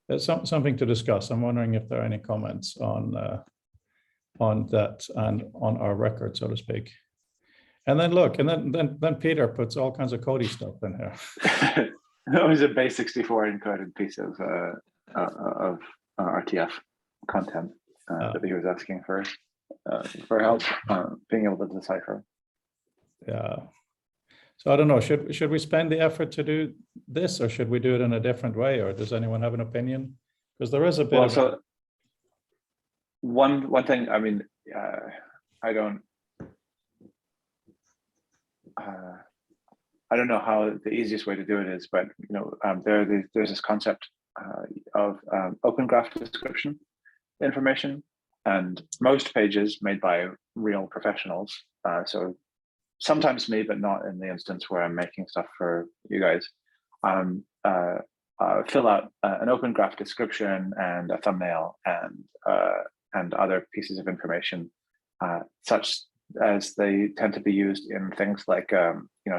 There's something to discuss. I'm wondering if there are any comments on that and on our record, so to speak. And then look, and then Peter puts all kinds of Cody stuff in here. That was a base 64 encoded piece of RTF content that he was asking for help being able to decipher. Yeah. So I don't know, should we spend the effort to do this, or should we do it in a different way, or does anyone have an opinion? Because there is a bit of... So one thing, I mean, I don't know how the easiest way to do it is, but you know, there's this concept of open graph description information, and most pages made by real professionals. So sometimes me, but not in the instance where I'm making stuff for you guys, fill out an open graph description and a thumbnail and other pieces of information, such as they tend to be used in things like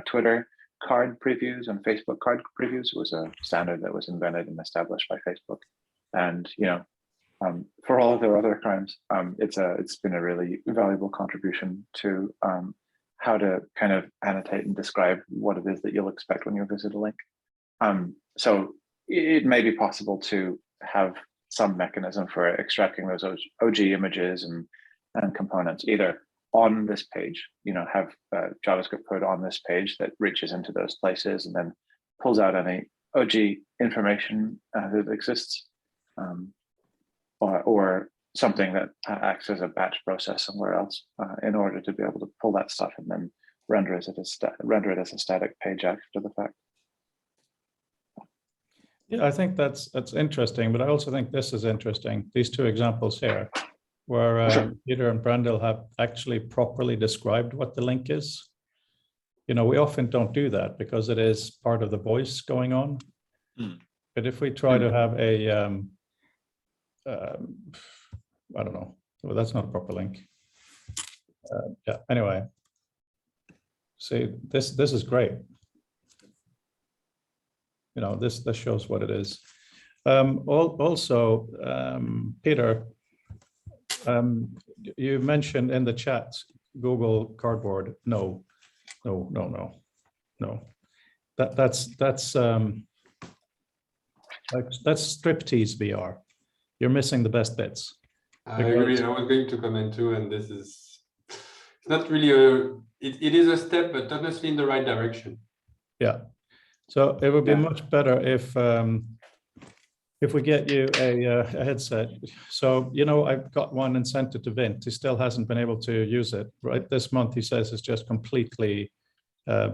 Twitter card previews and Facebook card previews. It was a standard that was invented and established by Facebook, and for all of their other crimes, it's been a really valuable contribution to how to kind of annotate and describe what it is that you'll expect when you visit a link. So it may be possible to have some mechanism for extracting those OG images and components either on this page, have JavaScript code on this page that reaches into those places and then pulls out any OG information that exists, or something that acts as a batch process somewhere else in order to be able to pull that stuff and then render it as a static page after the fact. Yeah, I think that's interesting, but I also think this is interesting. These two examples here, where Sure. Peter and Brandel have actually properly described what the link is. We often don't do that because it is part of the voice going on. But if we try to have a, I don't know, well, that's not a proper link. Yeah, anyway. See, this is great. This shows what it is. Also, Peter, you mentioned in the chat Google Cardboard. No. That's striptease VR. You're missing the best bits. I agree. I was going to comment too, and this is it's not really it is a step, but not necessarily in the right direction. Yeah. So it would be much better if we get you a headset. So, I've got one and sent it to Vint. He still hasn't been able to use it. Right this month, he says it's just completely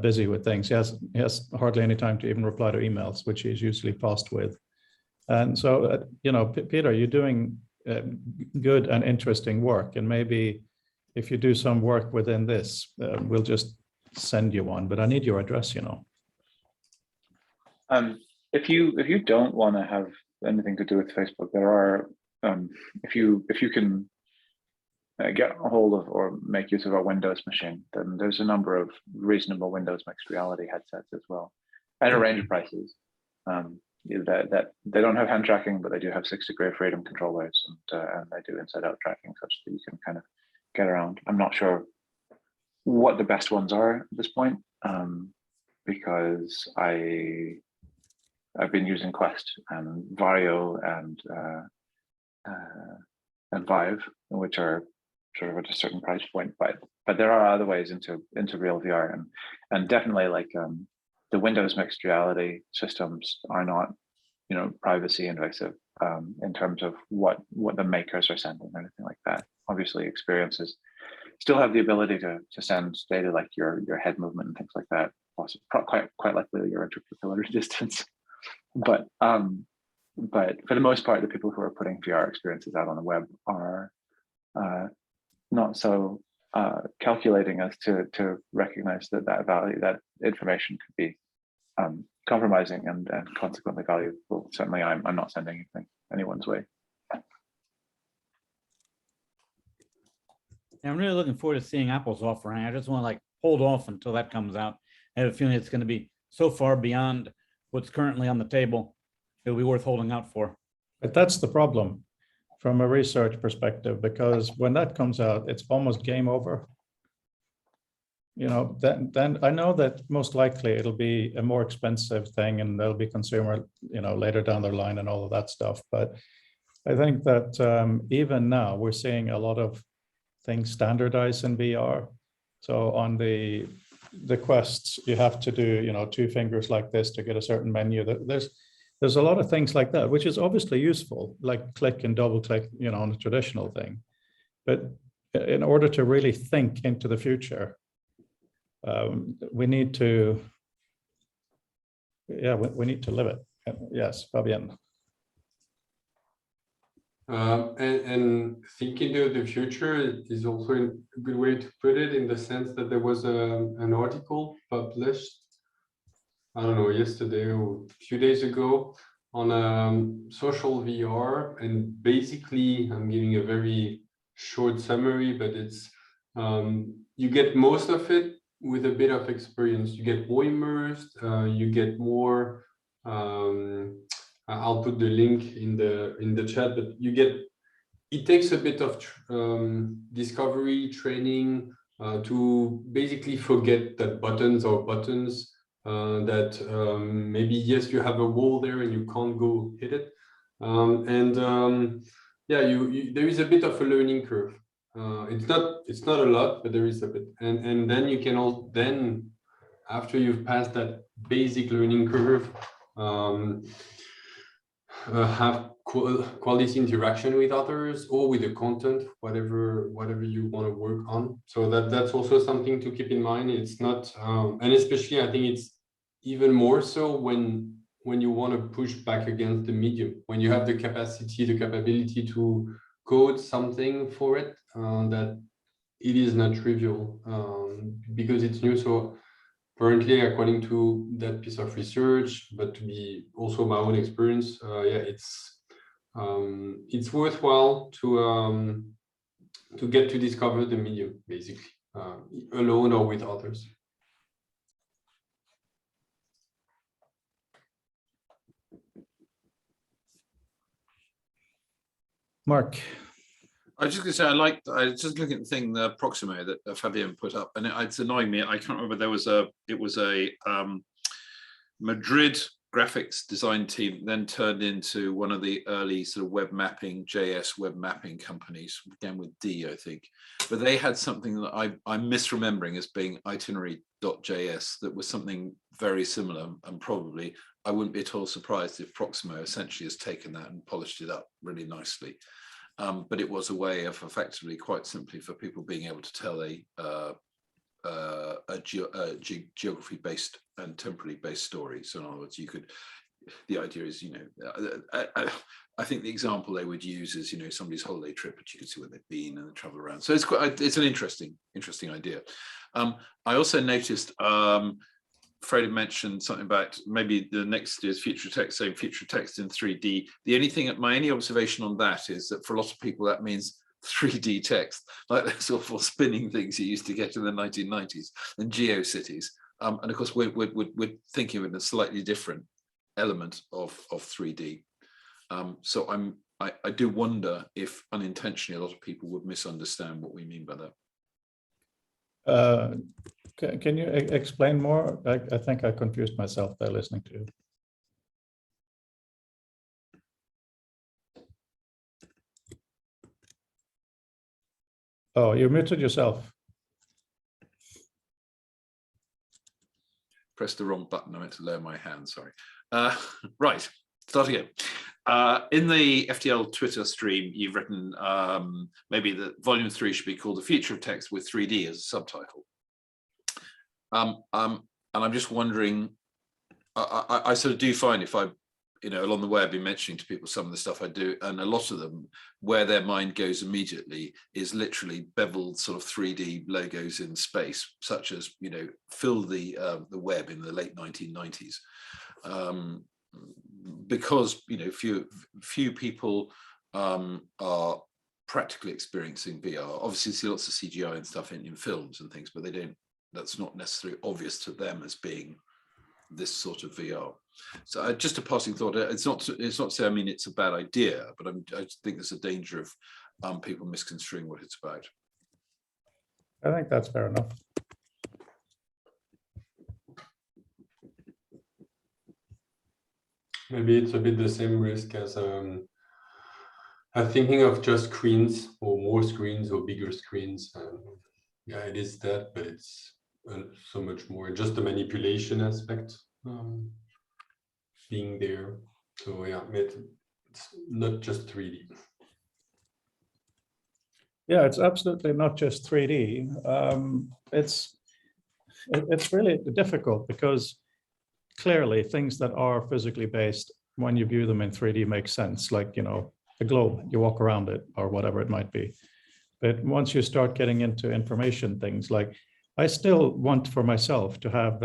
busy with things. He has hardly any time to even reply to emails, which he's usually fast with. And so, Peter, you're doing good and interesting work. And maybe if you do some work within this, we'll just send you one. But I need your address, If you don't want to have anything to do with Facebook, there are if you can get a hold of or make use of a Windows machine, then there's a number of reasonable Windows mixed reality headsets as well, at a range of prices. That they don't have hand tracking, but they do have 6-degree of freedom controllers, and they do inside-out tracking, such that you can kind of get around. I'm not sure what the best ones are at this point, because I've been using Quest and Vario and Vive, which are sort of at a certain price point, but there are other ways into real VR, and definitely like the Windows mixed reality systems are not, privacy invasive in terms of what the makers are sending or anything like that. Obviously, experiences still have the ability to send data like your head movement and things like that. Also, quite likely your interpupillar distance. But for the most part, the people who are putting VR experiences out on the web are not so calculating as to recognize that value, that information could be compromising and consequently valuable. Certainly, I'm not sending anything anyone's way. I'm really looking forward to seeing Apple's offering. I just want to hold off until that comes out. I have a feeling it's going to be so far beyond what's currently on the table, it'll be worth holding out for. But that's the problem from a research perspective, because when that comes out, it's almost game over. Then I know that most likely it'll be a more expensive thing and there'll be consumer, later down the line and all of that stuff. But I think that even now we're seeing a lot of things standardized in VR. So on the Quests, you have to do, 2 fingers like this to get a certain menu. There's a lot of things like that, which is obviously useful, like click and double click, on a traditional thing. But in order to really think into the future, we need to live it. Yes, Fabian. And thinking of the future is also a good way to put it, in the sense that there was an article published I don't know, yesterday or a few days ago on social VR, and basically I'm giving a very short summary, but it's you get most of it with a bit of experience. You get more immersed, you get more. I'll put the link in the chat, but you get. It takes a bit of discovery training to basically forget that buttons are buttons. That maybe yes, you have a wall there and you can't go hit it, yeah, there is a bit of a learning curve. It's not a lot, but there is a bit, and then you can all then after you've passed that basic learning curve, have quality interaction with others or with the content, whatever you want to work on. So that's also something to keep in mind. It's not, and especially I think it's even more so when you want to push back against the medium, when you have the capacity, the capability to code something for it, that it is not trivial because it's new. So currently, according to that piece of research, but to be also my own experience, yeah, it's worthwhile to get to discover the medium, basically, alone or with others. Mark. I was just going to say, I was just looking at the thing, the Proximo that Fabien put up, and it's annoying me. I can't remember. It was a Madrid graphics design team, then turned into one of the early sort of web mapping, JS web mapping companies, again with D, I think. But they had something that I'm misremembering as being itinerary.js that was something very similar, and probably I wouldn't be at all surprised if Proximo essentially has taken that and polished it up really nicely. But it was a way of effectively, quite simply, for people being able to tell a geography-based and temporally-based story. So in other words, the idea is, I think the example they would use is, somebody's holiday trip, but you could see where they've been and travel around. So it's an interesting idea. I also noticed Fred had mentioned something about maybe the next is future text, saying future text in 3D. My only observation on that is that for a lot of people, that means 3D text, like those awful spinning things you used to get in the 1990s, and GeoCities. And of course, we're thinking of it in a slightly different element of 3D. So I do wonder if unintentionally a lot of people would misunderstand what we mean by that. Can you explain more? I think I confused myself there listening to you. Oh, you muted yourself. Pressed the wrong button. I meant to lower my hand, sorry. Right, start again. In the FTL Twitter stream, you've written maybe that volume 3 should be called The Future of Text with 3D as a subtitle. And I'm just wondering, I sort of do find if I, along the way, I've been mentioning to people some of the stuff I do, and a lot of them, where their mind goes immediately is literally beveled sort of 3D logos in space, such as, fill the web in the late 1990s. Because, few people are practically experiencing VR. Obviously, see lots of CGI and stuff in films and things, but that's not necessarily obvious to them as being this sort of VR. So just a passing thought. It's not to say I mean it's a bad idea, but I just think there's a danger of people misconstruing what it's about. I think that's fair enough. Maybe it's a bit the same risk as thinking of just screens or more screens or bigger screens. Yeah, it is that, but it's so much more just the manipulation aspect being there. So yeah, it's not just 3D. Yeah, it's absolutely not just 3D. It's really difficult because clearly things that are physically based, when you view them in 3D, make sense. Like, a globe, you walk around it or whatever it might be. But once you start getting into information things like I still want for myself to have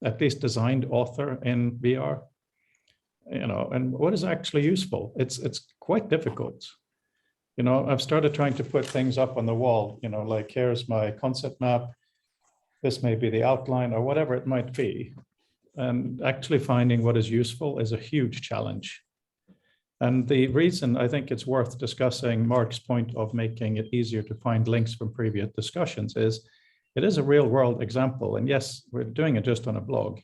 at least designed author in VR, and what is actually useful? It's quite difficult. I've started trying to put things up on the wall, like here's my concept map. This may be the outline or whatever it might be. And actually finding what is useful is a huge challenge. And the reason I think it's worth discussing Mark's point of making it easier to find links from previous discussions is it is a real world example. And yes, we're doing it just on a blog.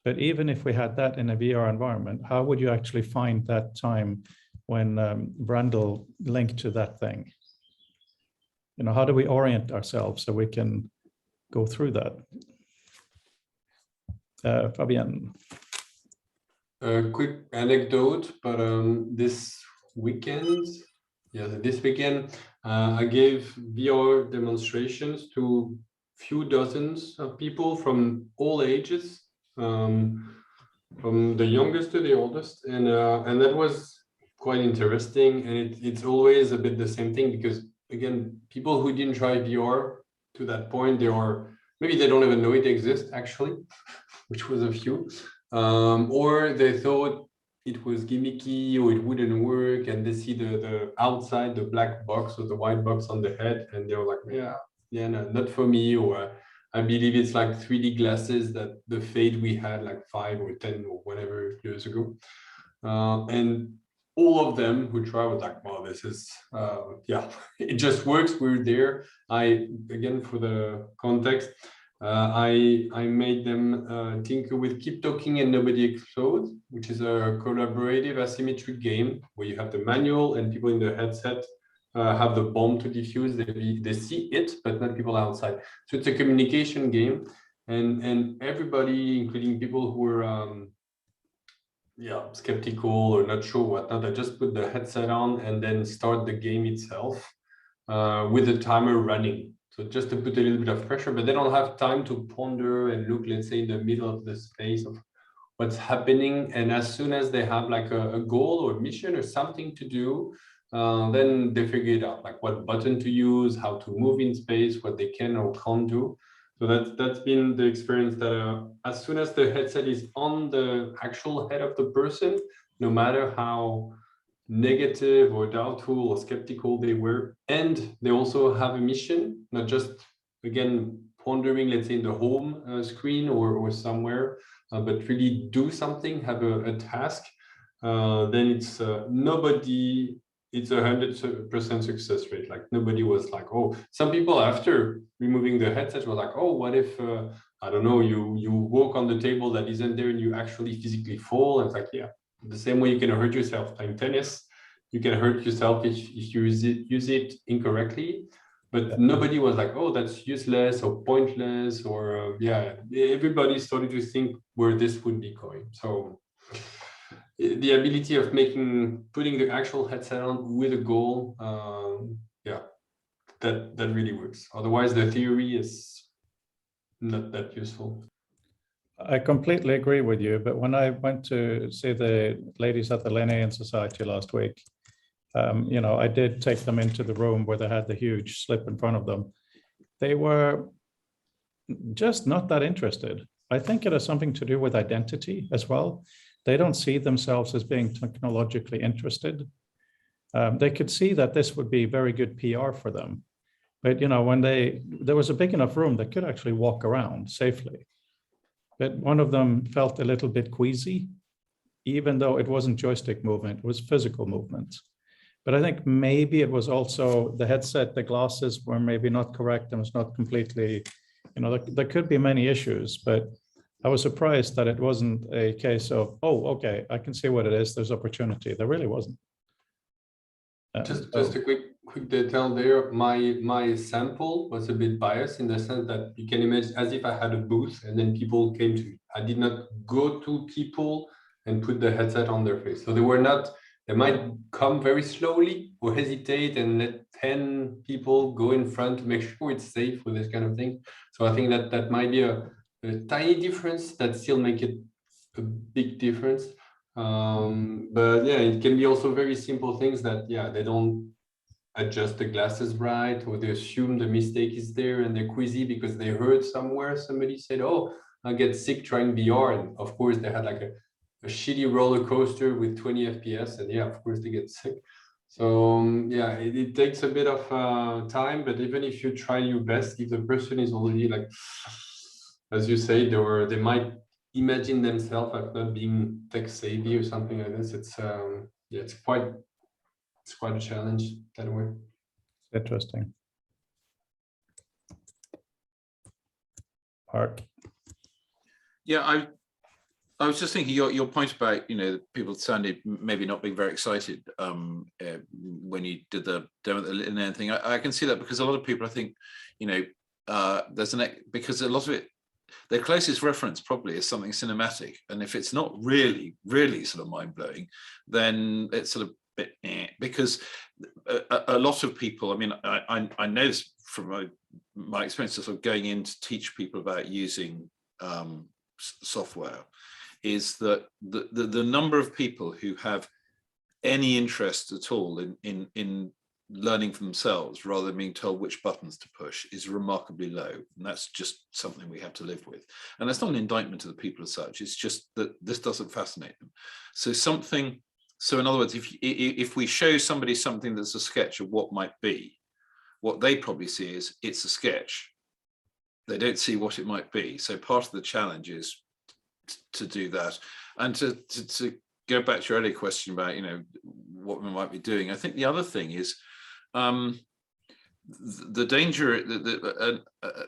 But even if we had that in a VR environment, how would you actually find that time when Brandel linked to that thing? How do we orient ourselves so we can go through that? Fabian. A quick anecdote, but this weekend, I gave VR demonstrations to few dozens of people from all ages, from the youngest to the oldest, and that was quite interesting. And it's always a bit the same thing, because again, people who didn't try VR to that point, maybe they don't even know it exists actually, which was a few. Or they thought it was gimmicky or it wouldn't work, and they see the outside, the black box or the white box on the head, and they were like, yeah, no, not for me. Or I believe it's like 3D glasses that the fade we had like 5 or 10 or whatever years ago. And all of them who try was like, well, this is, it just works. We're there. Again, for the context, I made them tinker with Keep Talking and Nobody Explodes, which is a collaborative asymmetric game where you have the manual and people in the headset have the bomb to defuse. They see it, but not people outside. So it's a communication game, and everybody, including people who were skeptical or not sure whatnot, I just put the headset on and then start the game itself with the timer running. So just to put a little bit of pressure, but they don't have time to ponder and look, let's say, in the middle of the space of what's happening. And as soon as they have like a goal or a mission or something to do, then they figure it out, like what button to use, how to move in space, what they can or can't do. So that's been the experience, that as soon as the headset is on the actual head of the person, no matter how negative or doubtful or skeptical they were, and they also have a mission, not just, again, pondering, let's say, in the home screen or somewhere, but really do something, have a task, then it's nobody, it's 100% success rate. Like nobody was like, oh, some people after removing the headset were like, oh, what if, I don't know, you walk on the table that isn't there and you actually physically fall? And it's like, yeah, the same way you can hurt yourself playing tennis, you can hurt yourself if you use it incorrectly. But nobody was like, oh, that's useless or pointless, or everybody started to think where this would be going. So the ability of putting the actual headset on with a goal, that really works. Otherwise, the theory is not that useful. I completely agree with you, but when I went to see the ladies at the Linnean Society last week, I did take them into the room where they had the huge slip in front of them. They were just not that interested. I think it has something to do with identity as well. They don't see themselves as being technologically interested. They could see that this would be very good PR for them. But, when there was a big enough room, they could actually walk around safely. But one of them felt a little bit queasy, even though it wasn't joystick movement, it was physical movement. But I think maybe it was also the headset, the glasses were maybe not correct and was not completely, there could be many issues, but I was surprised that it wasn't a case of, oh, okay, I can see what it is, there's opportunity. There really wasn't. Just a quick detail there. My sample was a bit biased in the sense that you can imagine as if I had a booth and then people came to me. I did not go to people and put the headset on their face. So they might come very slowly or hesitate and let 10 people go in front to make sure it's safe for this kind of thing. So I think that might be a tiny difference that still make it a big difference. But yeah, it can be also very simple things that they don't adjust the glasses right, or they assume the mistake is there and they're queasy because they heard somewhere somebody said, oh, I get sick trying VR. And of course they had like a shitty roller coaster with 20 FPS, and yeah, of course they get sick. So yeah, it takes a bit of time, but even if you try your best, if the person is already like, as you say, they might imagine themselves as not being tech savvy or something like this. It's yeah, it's quite a challenge that way. Interesting. Mark. Yeah, I was just thinking your point about, people sounded maybe not being very excited when you did the demo and anything. I can see that because a lot of people, I think, because a lot of it, their closest reference probably is something cinematic. And if it's not really, really sort of mind-blowing, then it's sort of because a lot of people, I mean, I know this from my experience of sort of going in to teach people about using software, is that the number of people who have any interest at all in learning for themselves rather than being told which buttons to push is remarkably low. And that's just something we have to live with. And that's not an indictment to the people as such. It's just that this doesn't fascinate them. So in other words, if we show somebody something that's a sketch of what might be, what they probably see is it's a sketch. They don't see what it might be. So part of the challenge is to do that. And to go back to your earlier question about, what we might be doing, I think the other thing is the danger,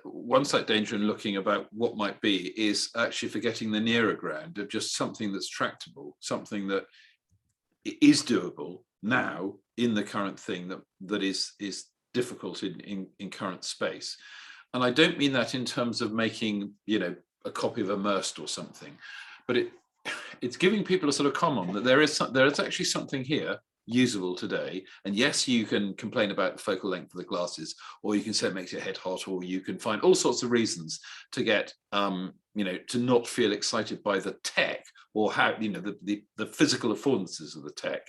one slight danger in looking about what might be is actually forgetting the nearer ground of just something that's tractable, something that is doable now in the current thing that is difficult in current space. And I don't mean that in terms of making, a copy of Immersed or something, but it's giving people a sort of common that there is actually something here usable today. And yes, you can complain about the focal length of the glasses, or you can say it makes your head hot, or you can find all sorts of reasons to get, to not feel excited by the tech or how, the physical affordances of the tech.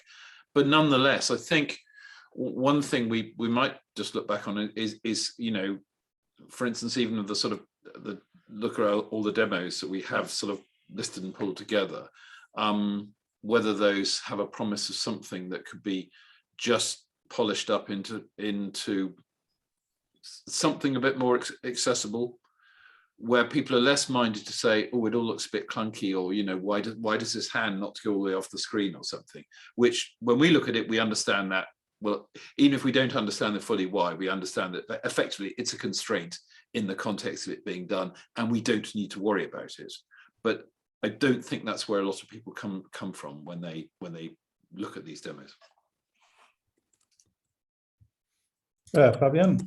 But nonetheless, I think one thing we might just look back on is, for instance, even of the sort of the look at all the demos that we have sort of listed and pulled together, whether those have a promise of something that could be just polished up into something a bit more accessible, where people are less minded to say, oh, it all looks a bit clunky, or, why does this hand not go all the way off the screen or something, which when we look at it, we understand that, well, even if we don't understand the fully why, we understand that effectively it's a constraint in the context of it being done, and we don't need to worry about it. But I don't think that's where a lot of people come from when they look at these demos. Fabian.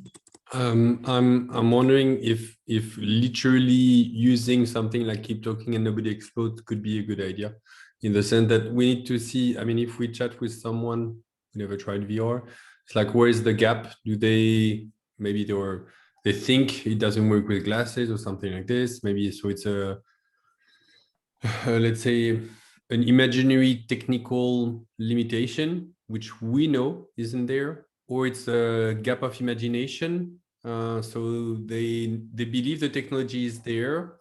I'm wondering if literally using something like Keep Talking and Nobody Explodes could be a good idea, in the sense that we need to see, I mean, if we chat with someone who never tried VR, it's like, where is the gap? Do they, maybe they think it doesn't work with glasses or something like this? Maybe so it's let's say an imaginary technical limitation, which we know isn't there, or it's a gap of imagination. So they believe the technology is there,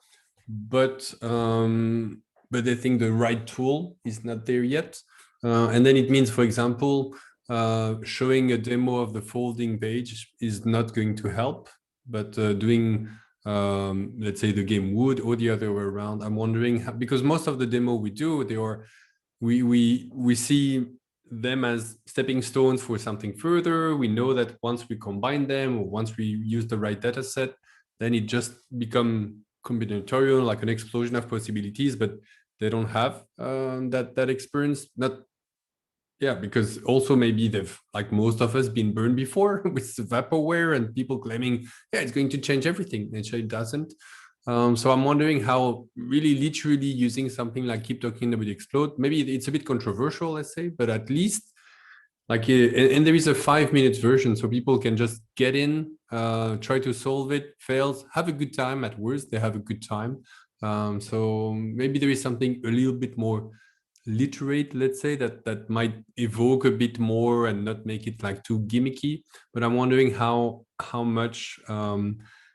but they think the right tool is not there yet. And then it means, for example, showing a demo of the folding page is not going to help, but doing, let's say, the game would, or the other way around. I'm wondering how, because most of the demo we do, we see them as stepping stones for something further. We know that once we combine them, or once we use the right data set, then it just becomes combinatorial, like an explosion of possibilities, but they don't have that experience. Because also maybe they've, like most of us, been burned before with vaporware and people claiming, yeah, it's going to change everything. Actually, it doesn't. So I'm wondering how really literally using something like Keep Talking, Nobody Explode, maybe it's a bit controversial, let's say, but at least like, and there is a 5-minute version, so people can just get in, try to solve it, fails, have a good time. At worst, they have a good time. So maybe there is something a little bit more literate, let's say, that might evoke a bit more and not make it like too gimmicky. But I'm wondering how much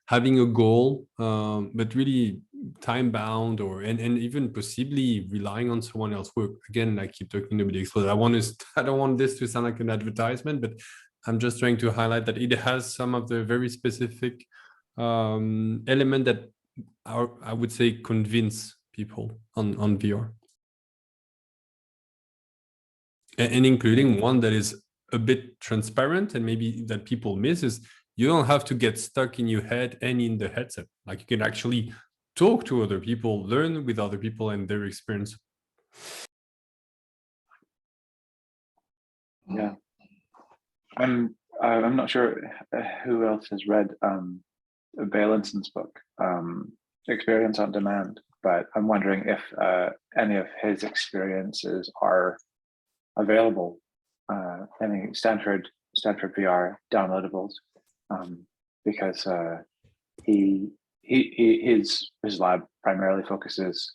having a goal, but really time bound, or and even possibly relying on someone else's work. Again, I keep talking to the explode. I don't want this to sound like an advertisement, but I'm just trying to highlight that it has some of the very specific element that I would say convince people on VR. And including one that is a bit transparent and maybe that people miss is you don't have to get stuck in your head and in the headset. Like you can actually talk to other people, learn with other people and their experience. Yeah. I'm not sure who else has read Valencin's book, Experience on Demand, but I'm wondering if any of his experiences are available, any Stanford VR downloadables, because his lab primarily focuses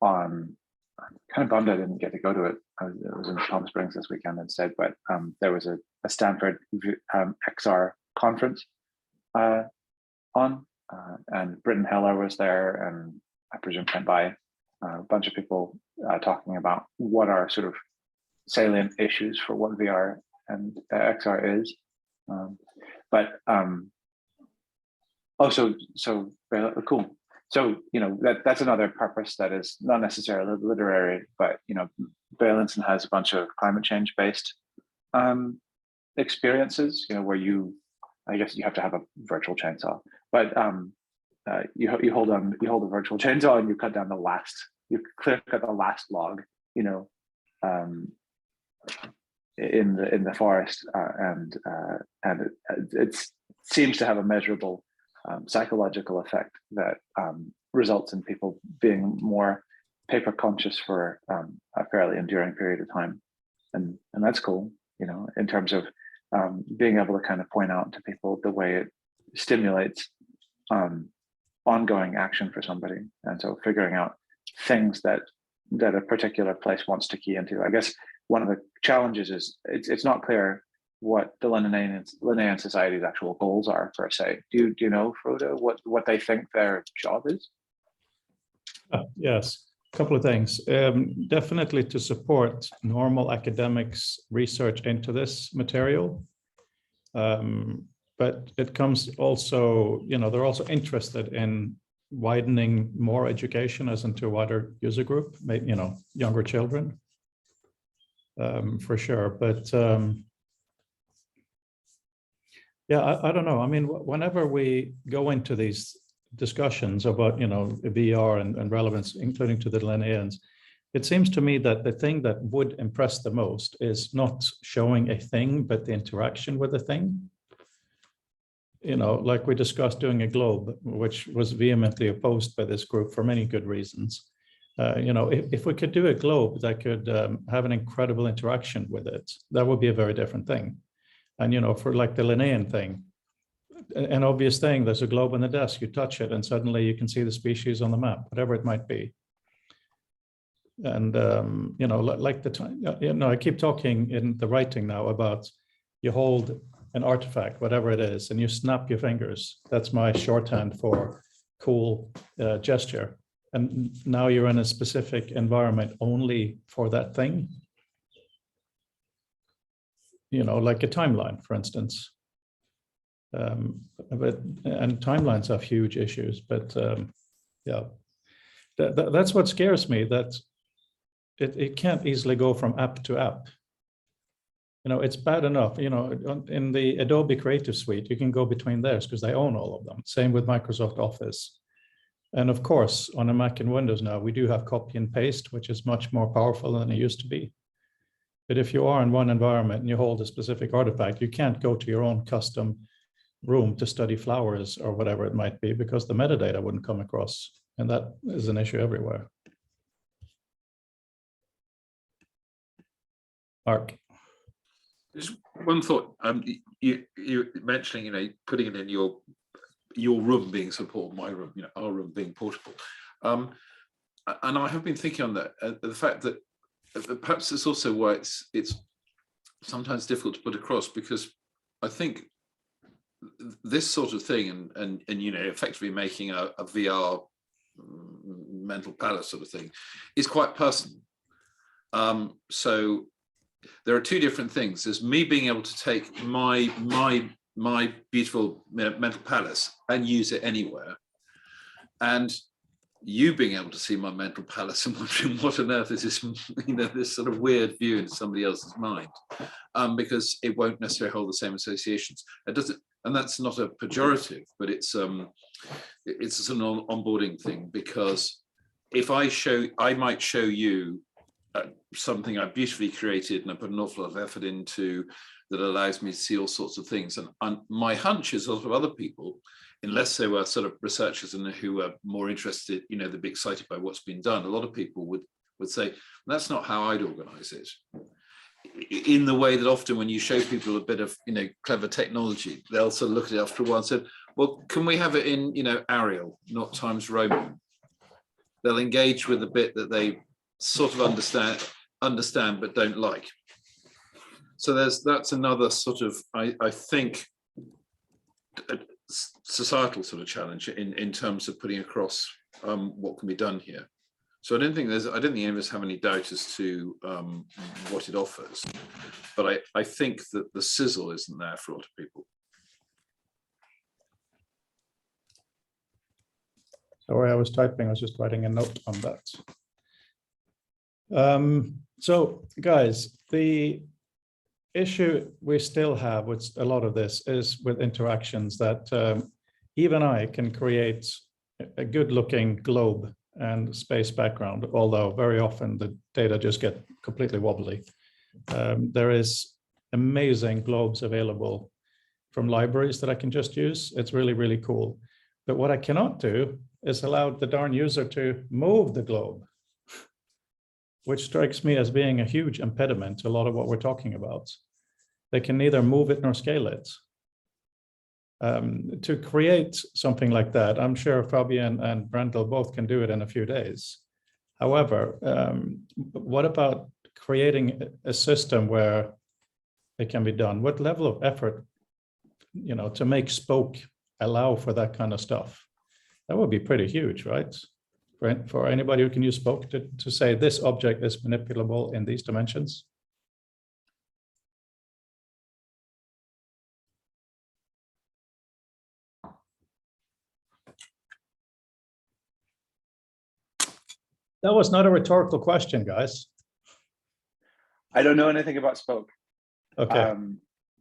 on. I'm kind of bummed I didn't get to go to it. I was in Palm Springs this weekend instead, but there was a Stanford XR Conference on, and Britton Heller was there, and I presume came by a bunch of people talking about what are sort of salient issues for what VR and XR is. So cool. So, you know, that's another purpose that is not necessarily literary, but, you know, Valencin has a bunch of climate change based experiences, you know, where I guess you have to have a virtual chainsaw, but you hold a virtual chainsaw and you cut down you clear cut the last log, you know, in the forest, and it seems to have a measurable psychological effect that results in people being more paper conscious for a fairly enduring period of time, and that's cool, you know, in terms of being able to kind of point out to people the way it stimulates ongoing action for somebody, and so figuring out things that a particular place wants to key into. I guess one of the challenges is it's not clear what the Linnaean Society's actual goals are per se. Do you know, Frodo, what they think their job is? Yes, a couple of things. Definitely to support normal academics research into this material. But it comes also, you know, they're also interested in widening more education as into a wider user group, you know, younger children, for sure. But yeah, I don't know. I mean, whenever we go into these discussions about, you know, VR and relevance, including to the Linnaeans, it seems to me that the thing that would impress the most is not showing a thing, but the interaction with the thing. You know, like we discussed doing a globe, which was vehemently opposed by this group for many good reasons. You know, if we could do a globe that could have an incredible interaction with it, that would be a very different thing. And, you know, for like the Linnaean thing, an obvious thing, there's a globe on the desk, you touch it and suddenly you can see the species on the map, whatever it might be. And, you know, like the time, you know, I keep talking in the writing now about you hold an artifact, whatever it is, and you snap your fingers. That's my shorthand for cool gesture. And now you're in a specific environment only for that thing. You know, like a timeline, for instance. And timelines have huge issues, but yeah, that's what scares me, that it can't easily go from app to app. You know, it's bad enough, you know, in the Adobe Creative Suite, you can go between theirs because they own all of them. Same with Microsoft Office. And of course, on a Mac and Windows now, we do have copy and paste, which is much more powerful than it used to be. But if you are in one environment and you hold a specific artifact, you can't go to your own custom room to study flowers or whatever it might be, because the metadata wouldn't come across. And that is an issue everywhere. Mark. Just one thought. You're mentioning, you know, putting it in your room being supported, my room, you know, our room being portable. And I have been thinking on that, the fact that perhaps it's also why it's sometimes difficult to put across, because I think this sort of thing and effectively making a VR mental palace sort of thing is quite personal. So there are two different things. There's me being able to take my beautiful mental palace and use it anywhere, and you being able to see my mental palace and wondering what on earth is this, this sort of weird view in somebody else's mind, because it won't necessarily hold the same associations. It doesn't, and that's not a pejorative, but it's an onboarding thing, because if I might show you something I beautifully created and I put an awful lot of effort into that allows me to see all sorts of things. And my hunch is a lot of other people, unless they were sort of researchers and who are more interested, they'd be excited by what's been done. A lot of people would say, that's not how I'd organize it. In the way that often when you show people a bit of, clever technology, they'll sort of look at it after a while and say, well, can we have it in, Arial, not Times Roman? They'll engage with the bit that they sort of understand but don't like. So that's another sort of, I think, a societal sort of challenge in terms of putting across what can be done here. So I don't think any of us have any doubt as to what it offers, but I think that the sizzle isn't there for a lot of people. Sorry, I was typing. I was just writing a note on that. So guys, the issue we still have with a lot of this is with interactions that even I can create a good looking globe and space background, although very often the data just get completely wobbly. There is amazing globes available from libraries that I can just use. It's really, really cool. But what I cannot do is allow the darn user to move the globe, which strikes me as being a huge impediment to a lot of what we're talking about. They can neither move it nor scale it. To create something like that, I'm sure Fabian and Brendel both can do it in a few days. However, what about creating a system where it can be done? What level of effort, to make Spoke allow for that kind of stuff? That would be pretty huge, right? For anybody who can use Spoke to say this object is manipulable in these dimensions. That was not a rhetorical question, guys. I don't know anything about Spoke. Okay.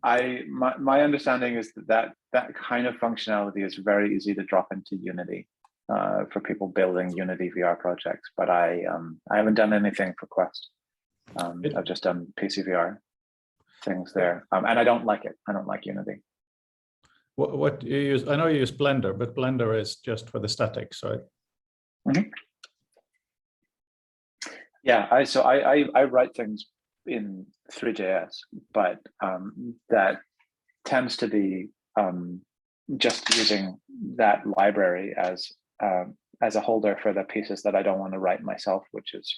My understanding is that kind of functionality is very easy to drop into Unity for people building Unity VR projects, but I haven't done anything for Quest. I've just done PCVR things there, and I don't like it. I don't like Unity. What you use? I know you use Blender, but Blender is just for the statics, right? Mm-hmm. Yeah, I write things in 3JS, but that tends to be just using that library as a holder for the pieces that I don't want to write myself, which is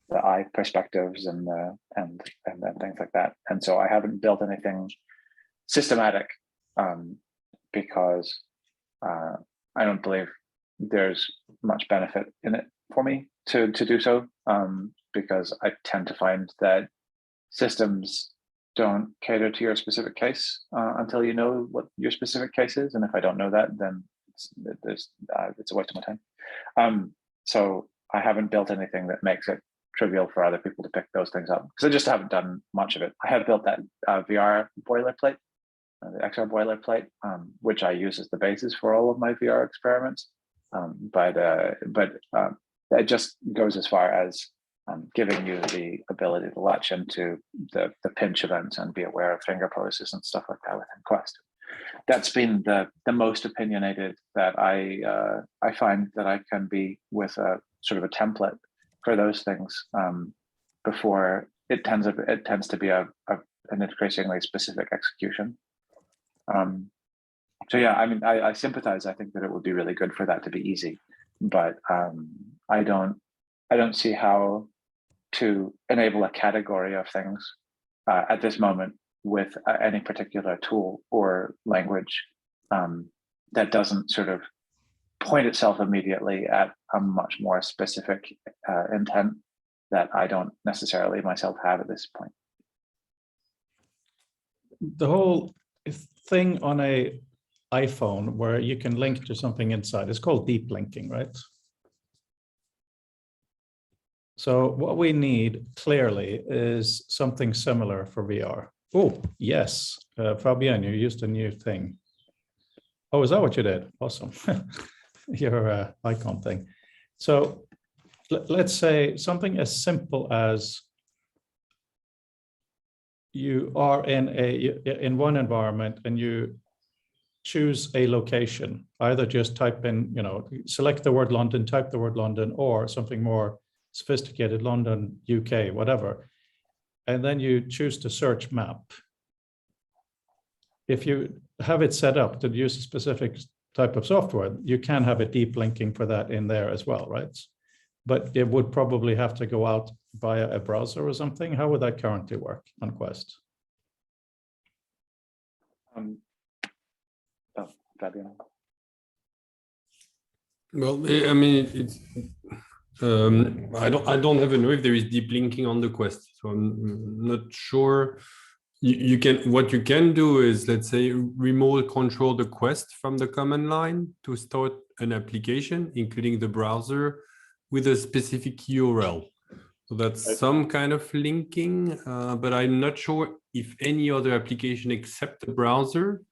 the eye perspectives and things like that. And so I haven't built anything systematic because I don't believe there's much benefit in it for me to do so, because I tend to find that systems don't cater to your specific case until you know what your specific case is. And if I don't know that, then it's a waste of my time. So I haven't built anything that makes it trivial for other people to pick those things up, because I just haven't done much of it. I have built that VR boilerplate, the XR boilerplate, which I use as the basis for all of my VR experiments. But it just goes as far as giving you the ability to latch into the pinch events and be aware of finger poses and stuff like that within Quest. That's been the most opinionated that I find that I can be with a sort of a template for those things before it tends to be an increasingly specific execution. So yeah, I mean, I sympathize. I think that it would be really good for that to be easy, but I don't see how to enable a category of things at this moment with any particular tool or language that doesn't sort of point itself immediately at a much more specific intent that I don't necessarily myself have at this point. The whole thing on a iPhone where you can link to something inside is called deep linking, right? So what we need clearly is something similar for VR. Oh, yes, Fabian, you used a new thing. Oh, is that what you did? Awesome. Your icon thing. So let's say something as simple as you are in one environment and you choose a location, either just type in, select the word London, type the word London, or something more sophisticated, London, UK, whatever. And then you choose to search map. If you have it set up to use a specific type of software, you can have a deep linking for that in there as well, right? But it would probably have to go out via a browser or something. How would that currently work on Quest? Fabian. Well, I mean, it's I don't even know if there is deep linking on the Quest, so I'm not sure. What you can do is, let's say, remote control the Quest from the command line to start an application, including the browser, with a specific URL. So that's some kind of linking, but I'm not sure if any other application except the browser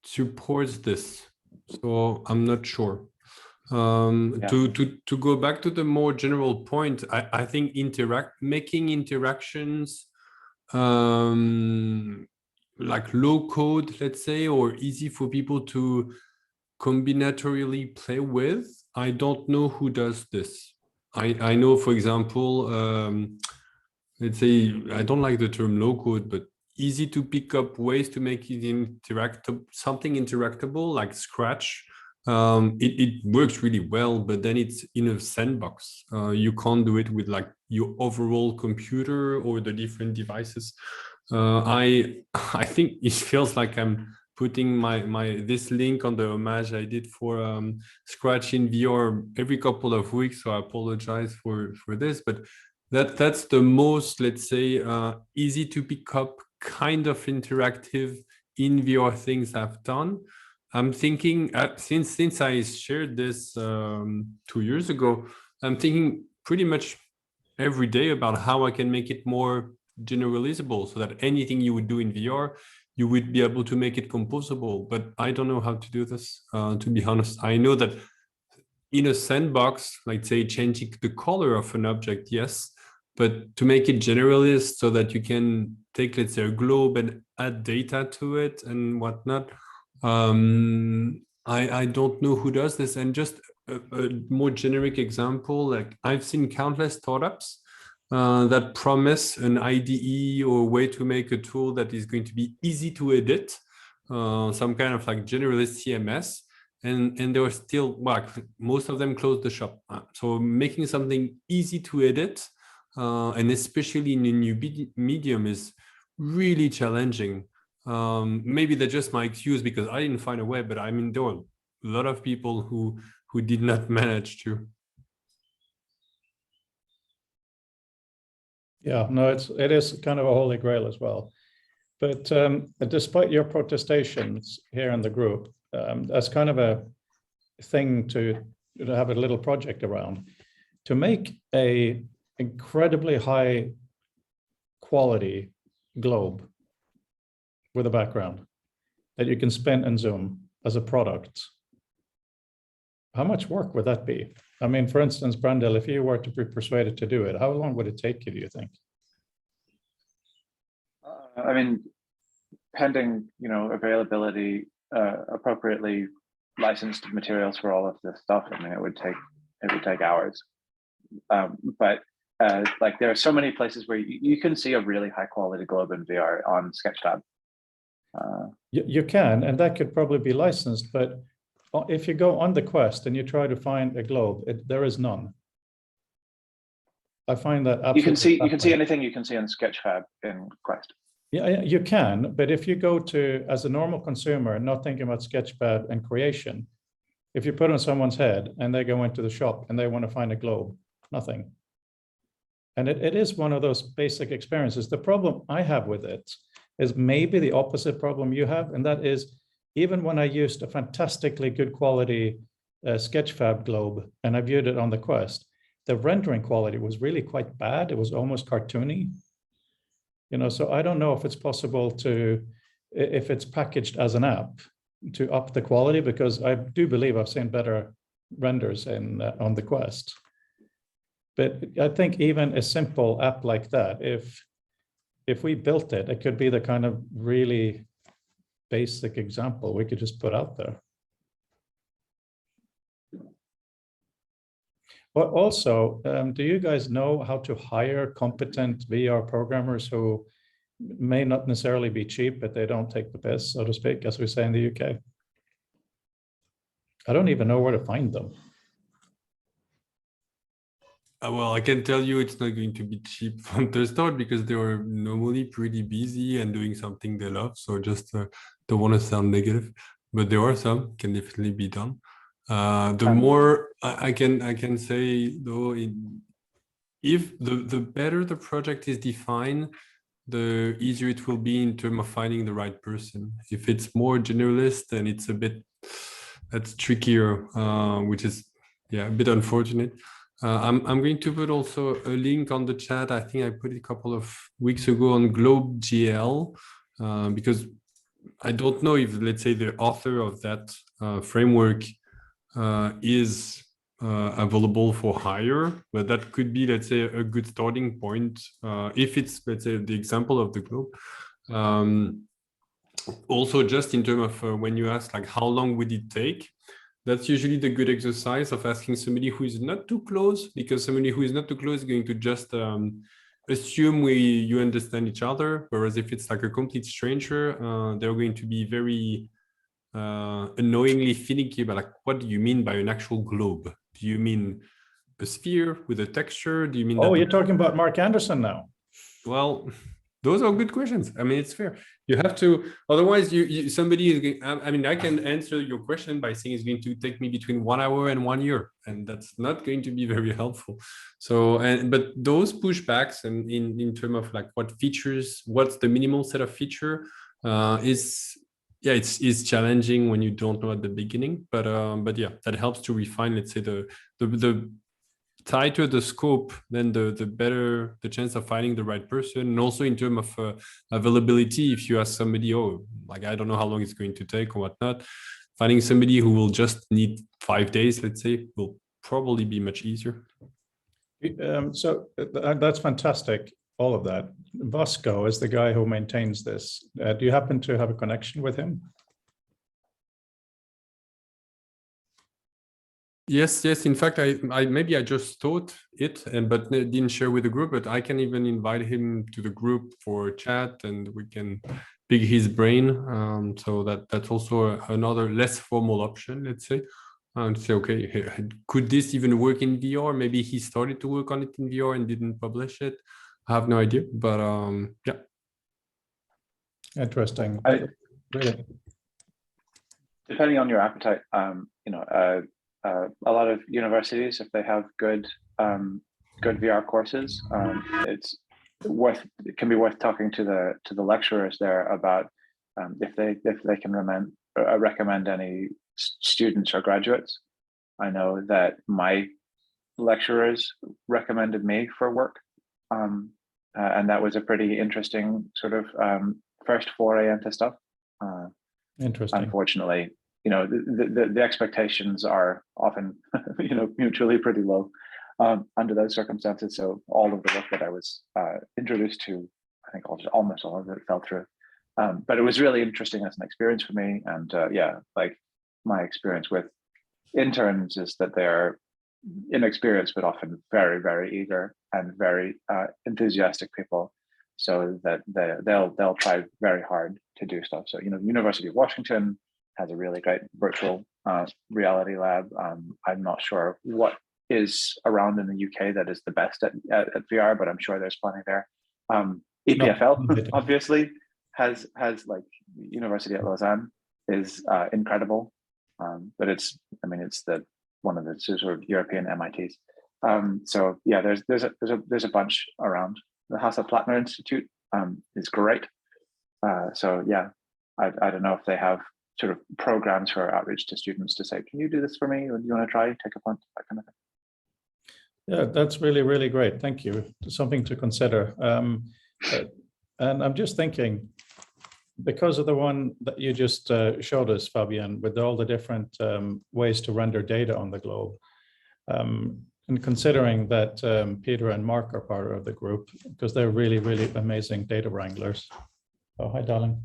supports this. So I'm not sure. To go back to the more general point, I think making interactions like low code, let's say, or easy for people to combinatorially play with. I don't know who does this. I know, for example, let's say, I don't like the term low code, but easy to pick up ways to make it something interactable, like Scratch. It works really well, but then it's in a sandbox. You can't do it with like your overall computer or the different devices. I think it feels like I'm putting this link on the homage I did for Scratch in VR every couple of weeks, so I apologize for this, but that's the most, let's say, easy to pick up kind of interactive in VR things I've done. I'm thinking, since I shared this 2 years ago, I'm thinking pretty much every day about how I can make it more generalizable, so that anything you would do in VR, you would be able to make it composable. But I don't know how to do this, to be honest. I know that in a sandbox, like say changing the color of an object, yes, but to make it generalist so that you can take, let's say, a globe and add data to it and whatnot, I don't know who does this. And just a more generic example, like I've seen countless startups that promise an IDE or way to make a tool that is going to be easy to edit, some kind of like generalist CMS, and they were still, well, most of them closed the shop. So making something easy to edit, and especially in a new medium, is really challenging. Maybe that's just my excuse because I didn't find a way, but I mean, there were a lot of people who did not manage to. Yeah, no, it is kind of a holy grail as well. But despite your protestations here in the group, that's kind of a thing to have a little project around, to make a incredibly high quality globe with a background that you can spin and zoom as a product. How much work would that be? I mean, for instance, Brandel, if you were to be persuaded to do it, how long would it take you, do you think? I mean, pending, availability, appropriately licensed materials for all of this stuff. I mean, it would take hours. But like there are so many places where you can see a really high quality globe in VR on Sketchtab. You can, and that could probably be licensed, but if you go on the Quest and you try to find a globe, there is none. I find that You can absolutely see anything you can see in Sketchfab in Quest. Yeah, you can, but if you go to, as a normal consumer, not thinking about Sketchpad and creation, if you put on someone's head and they go into the shop and they want to find a globe, nothing. And it is one of those basic experiences. The problem I have with it is maybe the opposite problem you have, and that is, even when I used a fantastically good quality Sketchfab globe and I viewed it on the Quest, the rendering quality was really quite bad. It was almost cartoony. So I don't know if it's possible to, if it's packaged as an app, to up the quality, because I do believe I've seen better renders on the Quest. But I think even a simple app like that, if we built it, it could be the kind of really basic example we could just put out there. But also, do you guys know how to hire competent VR programmers who may not necessarily be cheap, but they don't take the piss, so to speak, as we say in the UK? I don't even know where to find them. Well, I can tell you it's not going to be cheap from the start because they are normally pretty busy and doing something they love. So just don't want to sound negative, but there are some can definitely be done. The more I can say though, if the better the project is defined, the easier it will be in terms of finding the right person. If it's more generalist, then it's that's trickier, which is a bit unfortunate. I'm going to put also a link on the chat. I think I put it a couple of weeks ago on GlobeGL, because I don't know if, let's say, the author of that framework is available for hire, but that could be, let's say, a good starting point if it's, let's say, the example of the globe. Also, just in terms of when you ask, like, how long would it take? That's usually the good exercise of asking somebody who is not too close, because somebody who is not too close is going to just assume you understand each other. Whereas if it's like a complete stranger, they're going to be very annoyingly finicky about, like, what do you mean by an actual globe? Do you mean a sphere with a texture? Do you mean? Oh, you're talking about Mark Anderson now. Well, those are good questions. I mean, it's fair. You have to, otherwise somebody is going, I mean, I can answer your question by saying it's going to take me between 1 hour and 1 year, and that's not going to be very helpful. So, but those pushbacks and in terms of like what features, what's the minimal set of feature it's challenging when you don't know at the beginning, but yeah, that helps to refine, let's say, the tighter the scope, then the better the chance of finding the right person. And also in terms of availability, if you ask somebody, oh, like, I don't know how long it's going to take or whatnot, finding somebody who will just need 5 days, let's say, will probably be much easier. So that's fantastic, all of that. Vasco is the guy who maintains this. Do you happen to have a connection with him? Yes. In fact, I maybe I just thought it, but didn't share with the group. But I can even invite him to the group for chat, and we can pick his brain. So that's also another less formal option, let's say. And say, okay, could this even work in VR? Maybe he started to work on it in VR and didn't publish it. I have no idea, but yeah. Interesting. Really. Depending on your appetite, a lot of universities, if they have good VR courses, it can be worth talking to the lecturers there about if they can recommend any students or graduates. I know that my lecturers recommended me for work, and that was a pretty interesting sort of first foray into stuff. Interesting. Unfortunately, the expectations are often, mutually pretty low under those circumstances. So all of the work that I was introduced to, I think almost all of it fell through. But it was really interesting as an experience for me. And like my experience with interns is that they're inexperienced, but often very, very eager and very enthusiastic people. So that they'll try very hard to do stuff. So, University of Washington has a really great virtual reality lab. I'm not sure what is around in the UK that is the best at VR, but I'm sure there's plenty there. EPFL obviously has like University at Lausanne is incredible, but it's one of the sort of European MITs. So yeah, there's a bunch around. The Hasse-Plattner Institute is great. So yeah, I don't know if they have sort of programs for outreach to students to say, can you do this for me? Or do you want to try, take a punt, that kind of thing. Yeah, that's really, really great. Thank you. Something to consider. And I'm just thinking, because of the one that you just showed us, Fabian, with all the different ways to render data on the globe, and considering that Peter and Mark are part of the group, because they're really, really amazing data wranglers. Oh, hi, darling.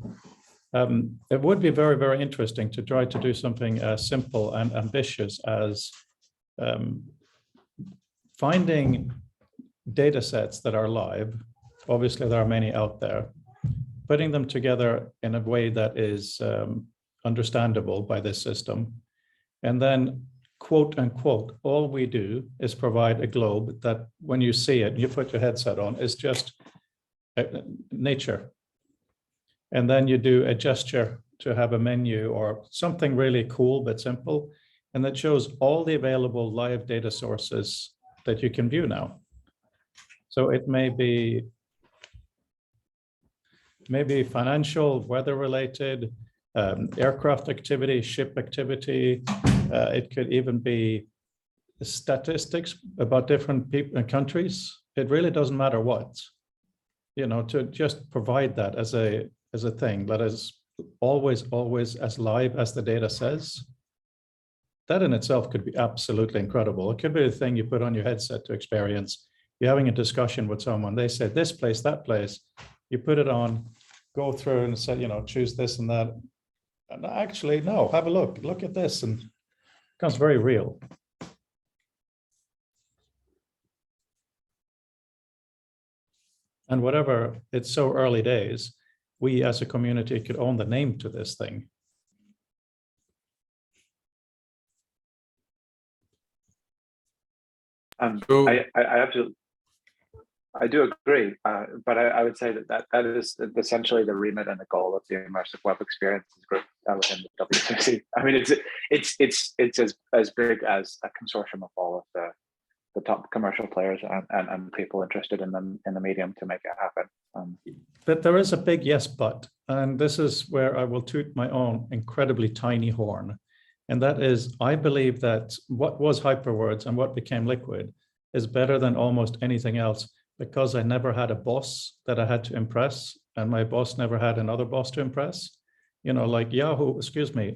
It would be very, very interesting to try to do something as simple and ambitious as finding data sets that are live. Obviously, there are many out there, putting them together in a way that is understandable by this system. And then, quote unquote, all we do is provide a globe that when you see it, you put your headset on, is just nature. And then you do a gesture to have a menu or something really cool but simple. And that shows all the available live data sources that you can view now. So it may be maybe financial, weather related, aircraft activity, ship activity. It could even be statistics about different people and countries. It really doesn't matter what, to just provide that as a thing that is always as live as the data says. That in itself could be absolutely incredible. It could be a thing you put on your headset to experience. You're having a discussion with someone. They say this place, that place. You put it on, go through and say, choose this and that. And actually, no, have a look. Look at this, and it becomes very real. And whatever, it's so early days, we as a community could own the name to this thing. I do agree, but I would say that is essentially the remit and the goal of the immersive web experiences group within the WCC. I mean, it's as big as a consortium of all of the top commercial players and people interested in the medium to make it happen. But there is a big yes, but, and this is where I will toot my own incredibly tiny horn. And that is, I believe that what was Hyperwords and what became Liquid is better than almost anything else, because I never had a boss that I had to impress, and my boss never had another boss to impress. Like Yahoo,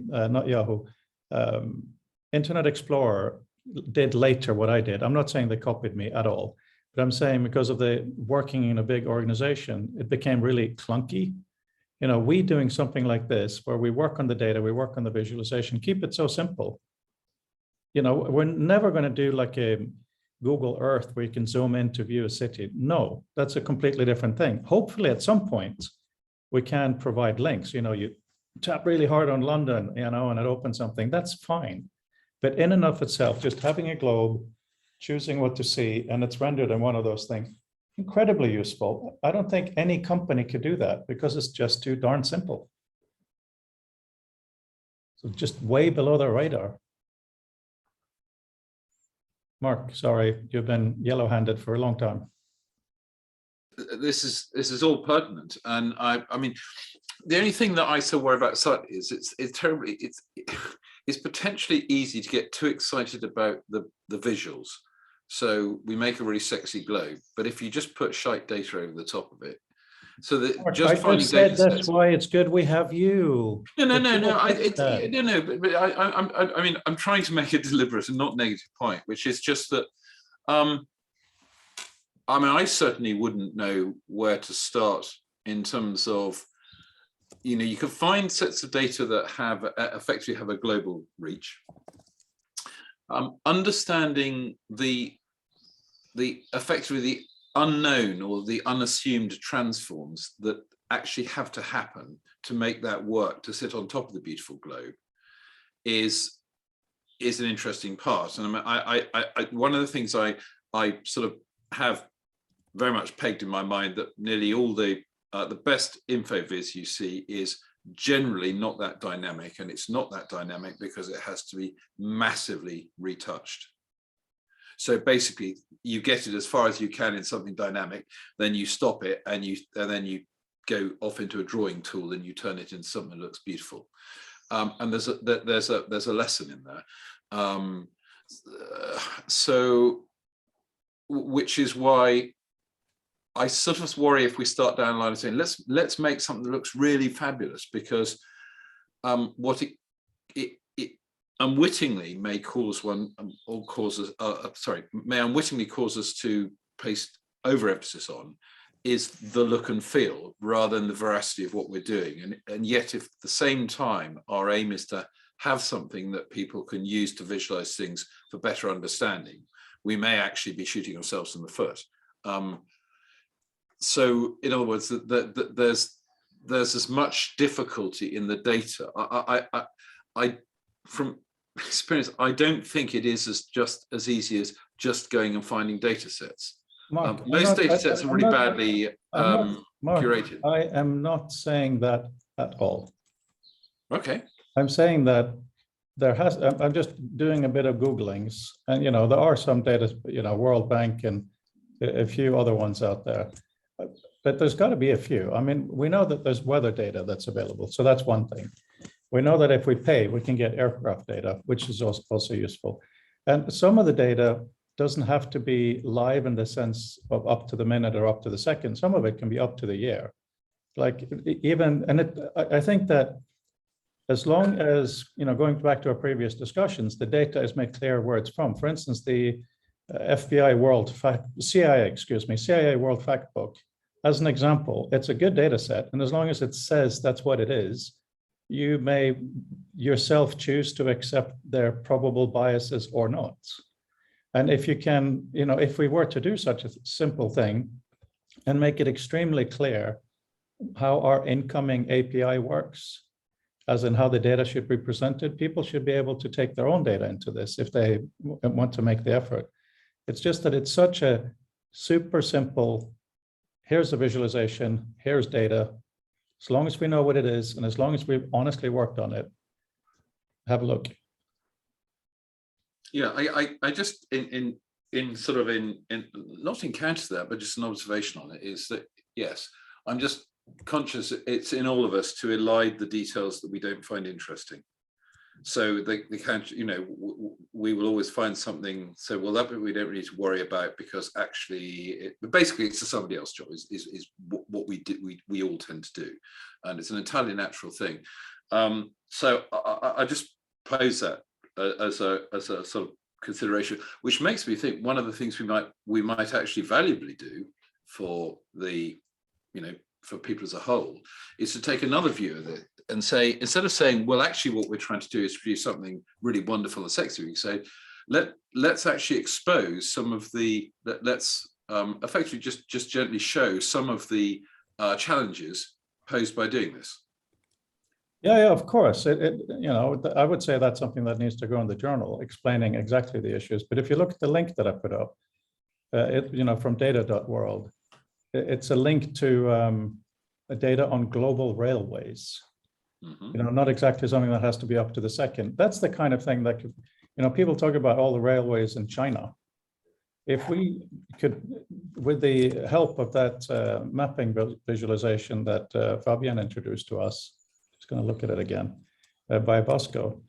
not Yahoo, Internet Explorer did later what I did. I'm not saying they copied me at all, but I'm saying because of the working in a big organization, it became really clunky. We doing something like this, where we work on the data, we work on the visualization, keep it so simple. We're never going to do like a Google Earth where you can zoom in to view a city. No, that's a completely different thing. Hopefully at some point we can provide links. You tap really hard on London, and it opens something. That's fine. But in and of itself, just having a globe, choosing what to see, and it's rendered in one of those things, incredibly useful. I don't think any company could do that because it's just too darn simple. So just way below the radar. Mark, sorry, you've been yellow-handed for a long time. This is all pertinent, and I mean, the only thing that I still worry about slightly is it's potentially easy to get too excited about the visuals. So we make a really sexy globe, but if you just put shite data over the top of it, so that Mark, just finding data that's sets. why it's good we have you. No. I mean, I'm trying to make a deliberate and not negative point, which is just that. I mean, I certainly wouldn't know where to start in terms of, you can find sets of data that have effectively have a global reach. Understanding the effectively the unknown or the unassumed transforms that actually have to happen to make that work, to sit on top of the beautiful globe, is is an interesting part. And one of the things I sort of have very much pegged in my mind that nearly all the best InfoVis you see is generally not that dynamic, and it's not that dynamic because it has to be massively retouched. So basically, you get it as far as you can in something dynamic, then you stop it, and then you go off into a drawing tool and you turn it into something that looks beautiful. And there's a lesson in there. So, which is why I sort of worry if we start down the line of saying let's make something that looks really fabulous, because what it unwittingly may cause one or causes may unwittingly cause us to place overemphasis on is the look and feel rather than the veracity of what we're doing. And yet, if at the same time our aim is to have something that people can use to visualize things for better understanding, we may actually be shooting ourselves in the foot. So in other words, there's as much difficulty in the data. I from experience, I don't think it is just as easy as just going and finding data sets. Mark, most data sets are really badly curated. I am not saying that at all. Okay. I'm saying that I'm just doing a bit of Googlings, and there are some data, World Bank and a few other ones out there, but there's got to be a few. I mean, we know that there's weather data that's available, so that's one thing. We know that if we pay, we can get aircraft data, which is also useful. And some of the data doesn't have to be live in the sense of up to the minute or up to the second. Some of it can be up to the year. Like I think that as long as, going back to our previous discussions, the data is made clear where it's from. For instance, the CIA World Fact Book, as an example, it's a good data set. And as long as it says that's what it is, you may yourself choose to accept their probable biases or not. And if you can, if we were to do such a simple thing and make it extremely clear how our incoming API works, as in how the data should be presented, people should be able to take their own data into this if they want to make the effort. It's just that it's such a super simple, here's the visualization, here's data. As long as we know what it is, and as long as we've honestly worked on it, have a look. Yeah, I just in not in counter to that, but just an observation on it is that, yes, I'm just conscious it's in all of us to elide the details that we don't find interesting. So they can't, we will always find something. So, well, that bit we don't really need to worry about because actually, basically, it's somebody else's job. Is what we do. We all tend to do, and it's an entirely natural thing. So I just pose that as a sort of consideration, which makes me think one of the things we might actually valuably do for the, for people as a whole, is to take another view of it and say, instead of saying, well, actually what we're trying to do is produce something really wonderful and sexy, we can say, let's actually expose some of the, let's effectively just gently show some of the challenges posed by doing this. Yeah, of course. I would say that's something that needs to go in the journal, explaining exactly the issues. But if you look at the link that I put up, from data.world, it's a link to data on global railways. Mm-hmm. Not exactly something that has to be up to the second. That's the kind of thing that could, people talk about all the railways in China. If we could, with the help of that mapping visualization that Fabian introduced to us, just going to look at it again, by Bosco.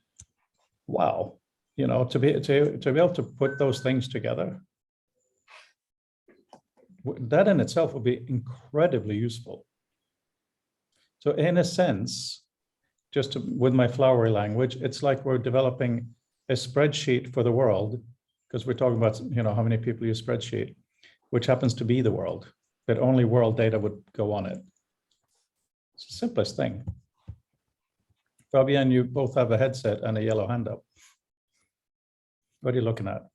Wow, to be able to put those things together, that in itself would be incredibly useful. So in a sense, with my flowery language, it's like we're developing a spreadsheet for the world, because we're talking about, how many people use spreadsheet, which happens to be the world, that only world data would go on it. It's the simplest thing. Fabian, you both have a headset and a yellow hand up. What are you looking at?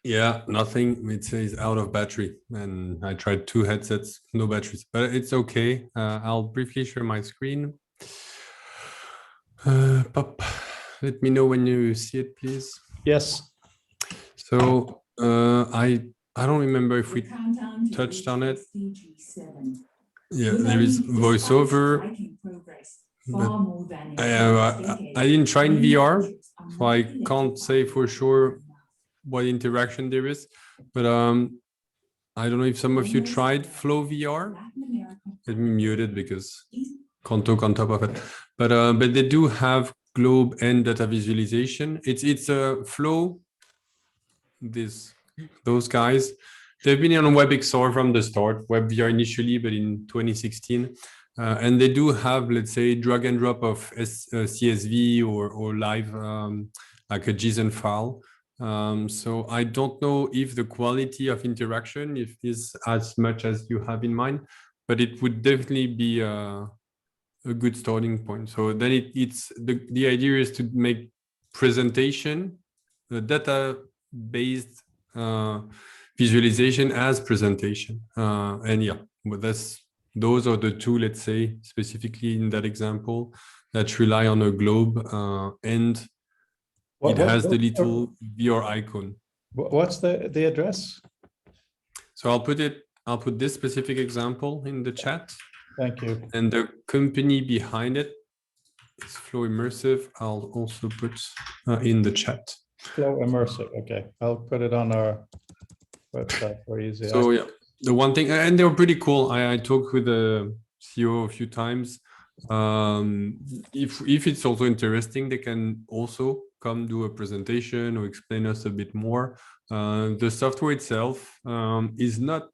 Yeah, nothing. It says out of battery, and I tried 2 headsets, no batteries, but it's okay. I'll briefly share my screen. let me know when you see it, please. Yes. So I don't remember if we touched on it. Yeah, there is voiceover. But I didn't try in VR, so I can't say for sure what interaction there is. But I don't know if some of you tried Flow VR. Let me mute it because can't talk on top of it. But they do have globe and data visualization. It's a Flow. Those guys, they've been on WebXR from the start, WebVR initially, but in 2016. And they do have, let's say, drag and drop of CSV or live, like a JSON file. So I don't know if the quality of interaction is as much as you have in mind, but it would definitely be a good starting point. So then it's the idea is to make presentation, data-based visualization as presentation. And yeah, but those are the two, let's say, specifically in that example, that rely on a globe and it has the little VR icon. What's the address? So I'll put this specific example in the chat. Thank you. And the company behind it is Flow Immersive. I'll also put in the chat. Flow Immersive. Okay, I'll put it on our website for easy. So yeah, the one thing, and they're pretty cool. I talked with the CEO a few times. If it's also interesting, they can also come do a presentation or explain us a bit more. The software itself is not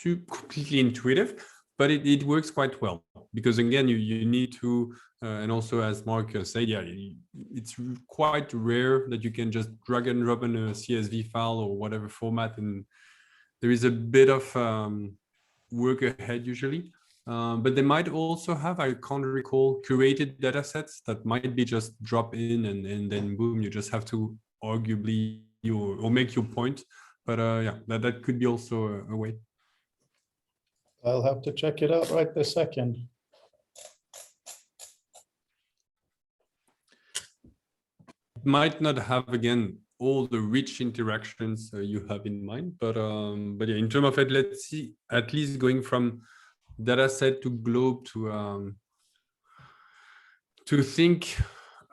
completely intuitive, but it works quite well because again, you need to, and also as Mark said, yeah, it's quite rare that you can just drag and drop in a CSV file or whatever format, and there is a bit of work ahead usually. But they might also have, I can't recall, curated data sets that might be just drop in and then boom, you just have to arguably or make your point. But yeah, that could be also a way. I'll have to check it out right this second. Might not have, again, all the rich interactions you have in mind, but yeah, in terms of it, let's see, at least going from data set to globe to think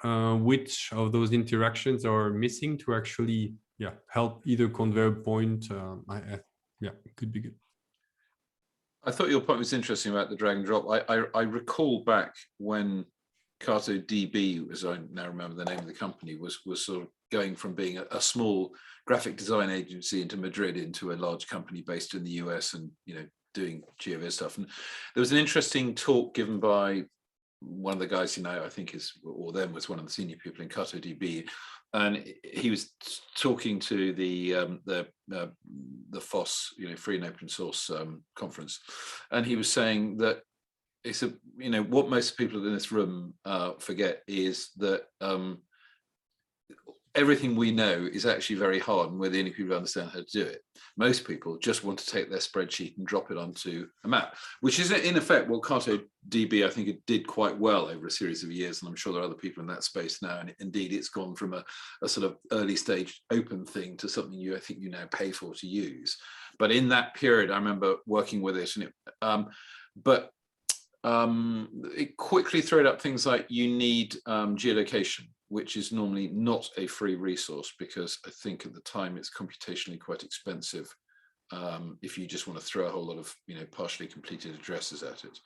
which of those interactions are missing to actually help either convey a point. Yeah, it could be good. I thought your point was interesting about the drag and drop. I recall back when CartoDB, as I now remember the name of the company, was sort of going from being a small graphic design agency into Madrid into a large company based in the US and, you know, doing GeoVis stuff. And there was an interesting talk given by one of the guys, you know, I think was one of the senior people in CartoDB, and he was talking to the FOSS, you know, Free and Open Source conference, and he was saying that it's you know, what most people in this room forget is that everything we know is actually very hard, and we're the only people who understand how to do it. Most people just want to take their spreadsheet and drop it onto a map, which is in effect what CartoDB, I think, it did quite well over a series of years, and I'm sure there are other people in that space now, and indeed it's gone from a sort of early stage open thing to something I think you now pay for to use. But in that period, I remember working with it, and it quickly threw up things like you need geolocation, which is normally not a free resource, because I think at the time it's computationally quite expensive if you just want to throw a whole lot of, you know, partially completed addresses at it.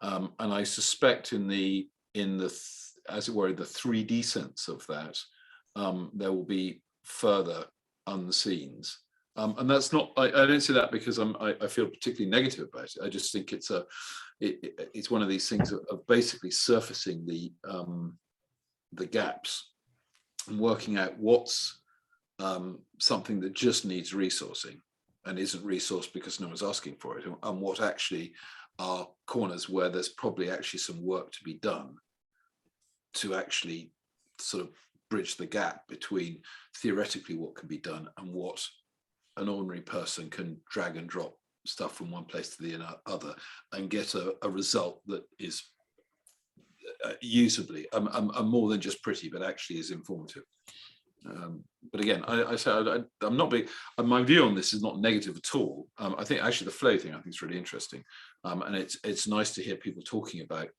And I suspect in the as it were, the 3D sense of that, there will be further unseens. And that's not, I don't say that because I feel particularly negative about it. I just think it's one of these things of basically surfacing the gaps and working out what's something that just needs resourcing and isn't resourced because no one's asking for it, and what actually are corners where there's probably actually some work to be done to actually sort of bridge the gap between theoretically what can be done and what an ordinary person can drag and drop stuff from one place to the other and get a result that is usably, are more than just pretty, but actually is informative. But again, I'm not big. My view on this is not negative at all. I think actually the flow thing I think is really interesting, and it's nice to hear people talking about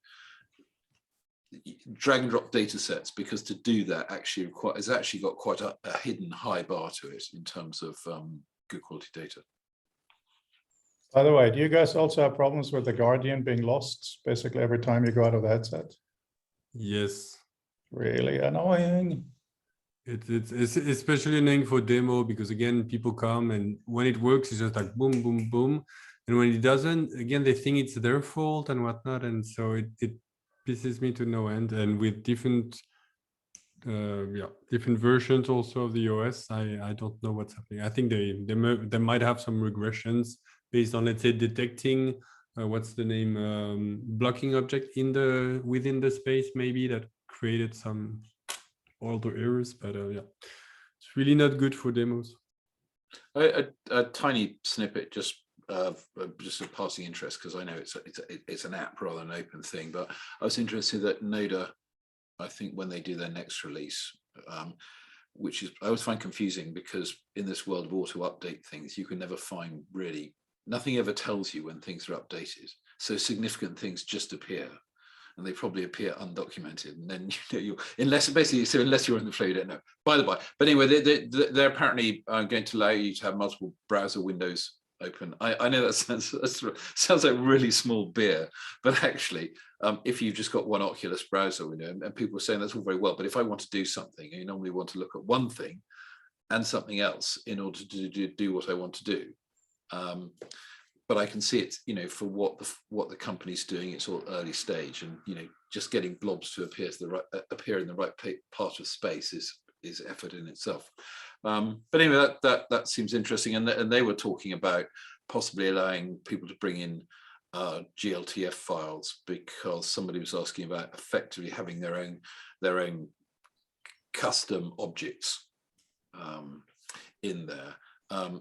drag and drop data sets, because to do that actually has actually got quite a hidden high bar to it in terms of good quality data. By the way, do you guys also have problems with the Guardian being lost basically every time you go out of the headset? Yes. Really annoying. It's especially annoying for demo, because again, people come and when it works, it's just like boom, boom, boom. And when it doesn't, again, they think it's their fault and whatnot. And so it pisses me to no end. And with different different versions also of the OS, I don't know what's happening. I think they might have some regressions based on, let's say, detecting what's the name, blocking object within the space, maybe, that created some older errors. But it's really not good for demos. A tiny snippet, just a passing interest, because I know it's an app rather than an open thing, but I was interested that Noda, I think when they do their next release, which is, I always find confusing, because in this world of auto update things, you can never find really, nothing ever tells you when things are updated. So significant things just appear, and they probably appear undocumented. And then unless you're in the flow, you don't know. By the by, but anyway, they're apparently going to allow you to have multiple browser windows open. I know that sounds like really small beer, but actually, if you've just got one Oculus browser window, and people are saying that's all very well, but if I want to do something, you normally want to look at one thing and something else in order to do what I want to do. But I can see it, for what the company's doing. It's all early stage, and just getting blobs to appear in the right part of space is effort in itself. But anyway, that seems interesting, and they were talking about possibly allowing people to bring in GLTF files, because somebody was asking about effectively having their own custom objects in there.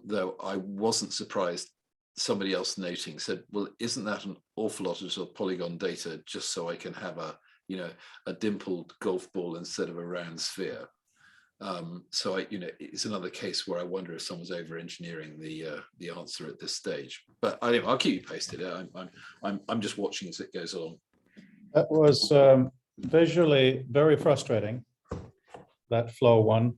Though I wasn't surprised. Somebody else noting said, well, isn't that an awful lot of sort of polygon data just so I can have a dimpled golf ball instead of a round sphere? So it's another case where I wonder if someone's over engineering the answer at this stage. But I'll keep you posted. I'm just watching as it goes along. That was visually very frustrating, that flow one.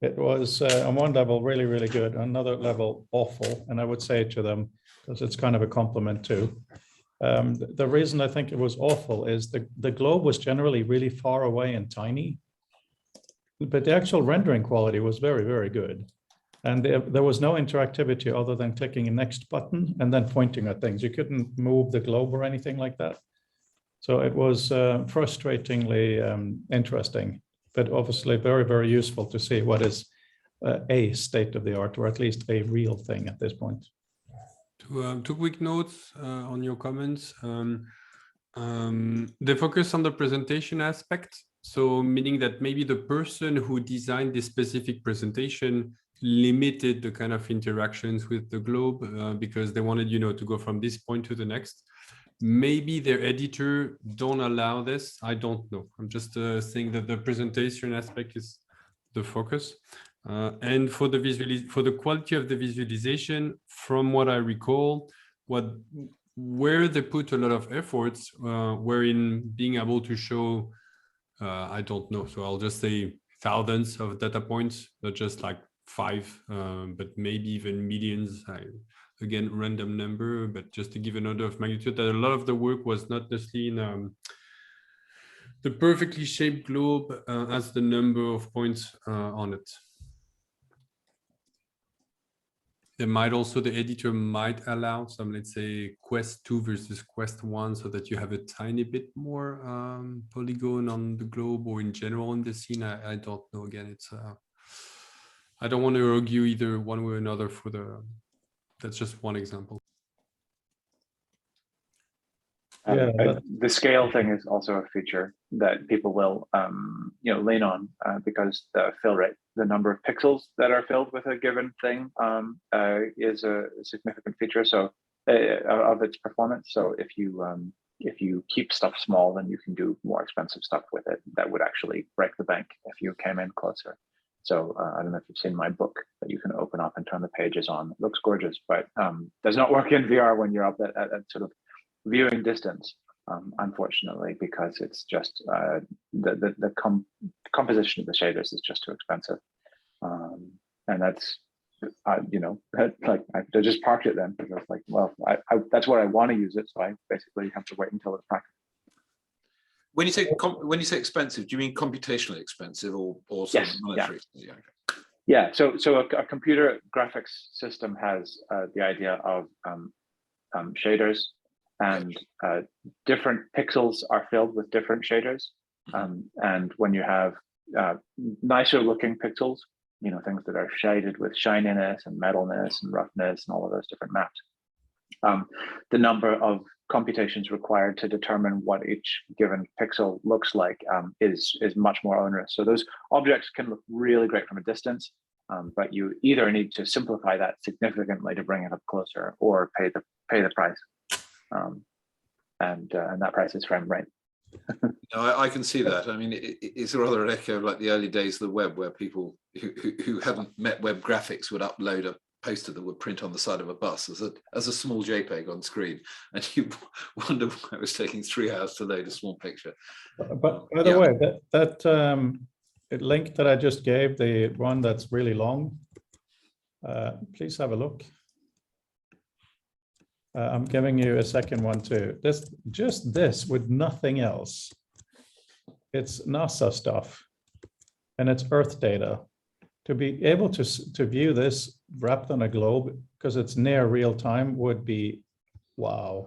It was on one level really, really good, on another level awful. And I would say to them, because it's kind of a compliment too, the reason I think it was awful is the globe was generally really far away and tiny, but the actual rendering quality was very, very good. And there was no interactivity other than clicking a next button and then pointing at things. You couldn't move the globe or anything like that. So it was frustratingly interesting, but obviously very, very useful to see what is a state of the art, or at least a real thing at this point. Two quick notes on your comments. They focus on the presentation aspect. So meaning that maybe the person who designed this specific presentation limited the kind of interactions with the globe because they wanted, to go from this point to the next. Maybe their editor don't allow this. I don't know. I'm just saying that the presentation aspect is the focus. And for the quality of the visualization, from what I recall, where they put a lot of efforts were in being able to show, I don't know. So I'll just say thousands of data points, not just like 5, but maybe even millions. Again, random number, but just to give an order of magnitude, that a lot of the work was not necessarily in the perfectly shaped globe as the number of points on it. The editor might allow some, let's say, Quest 2 versus Quest 1, so that you have a tiny bit more polygon on the globe or in general in the scene. I don't know. Again, it's I don't want to argue either one way or another that's just one example. The scale thing is also a feature that people will, lean on because the fill rate, the number of pixels that are filled with a given thing, is a significant feature. So of its performance. So if you if you keep stuff small, then you can do more expensive stuff with it that would actually break the bank if you came in closer. So I don't know if you've seen my book that you can open up and turn the pages on. It looks gorgeous, but does not work in VR when you're up at sort of viewing distance, unfortunately, because it's just the composition of the shaders is just too expensive. And that's, you know, like I just parked it then because I was like, well, that's what I want to use it. So I basically have to wait until it's packed. When you say expensive, do you mean computationally expensive or Yes, monetary? yeah. Yeah. Okay. Yeah, so a computer graphics system has the idea of shaders, and different pixels are filled with different shaders. And when you have nicer looking pixels, you know, things that are shaded with shininess and metalness and roughness and all of those different maps, the number of computations required to determine what each given pixel looks like is much more onerous. So those objects can look really great from a distance, but you either need to simplify that significantly to bring it up closer, or pay the price, and that price is frame rate. No, I can see that. I mean, it's rather an echo of like the early days of the web, where people who haven't met web graphics would upload a poster that would print on the side of a bus as a small JPEG on screen, and you wonder why it was taking 3 hours to load a small picture. But by the way, that link that I just gave, the one that's really long, please have a look. I'm giving you a second one too. This with nothing else. It's NASA stuff, and it's Earth data. To be able to view this wrapped on a globe, because it's near real time, would be wow.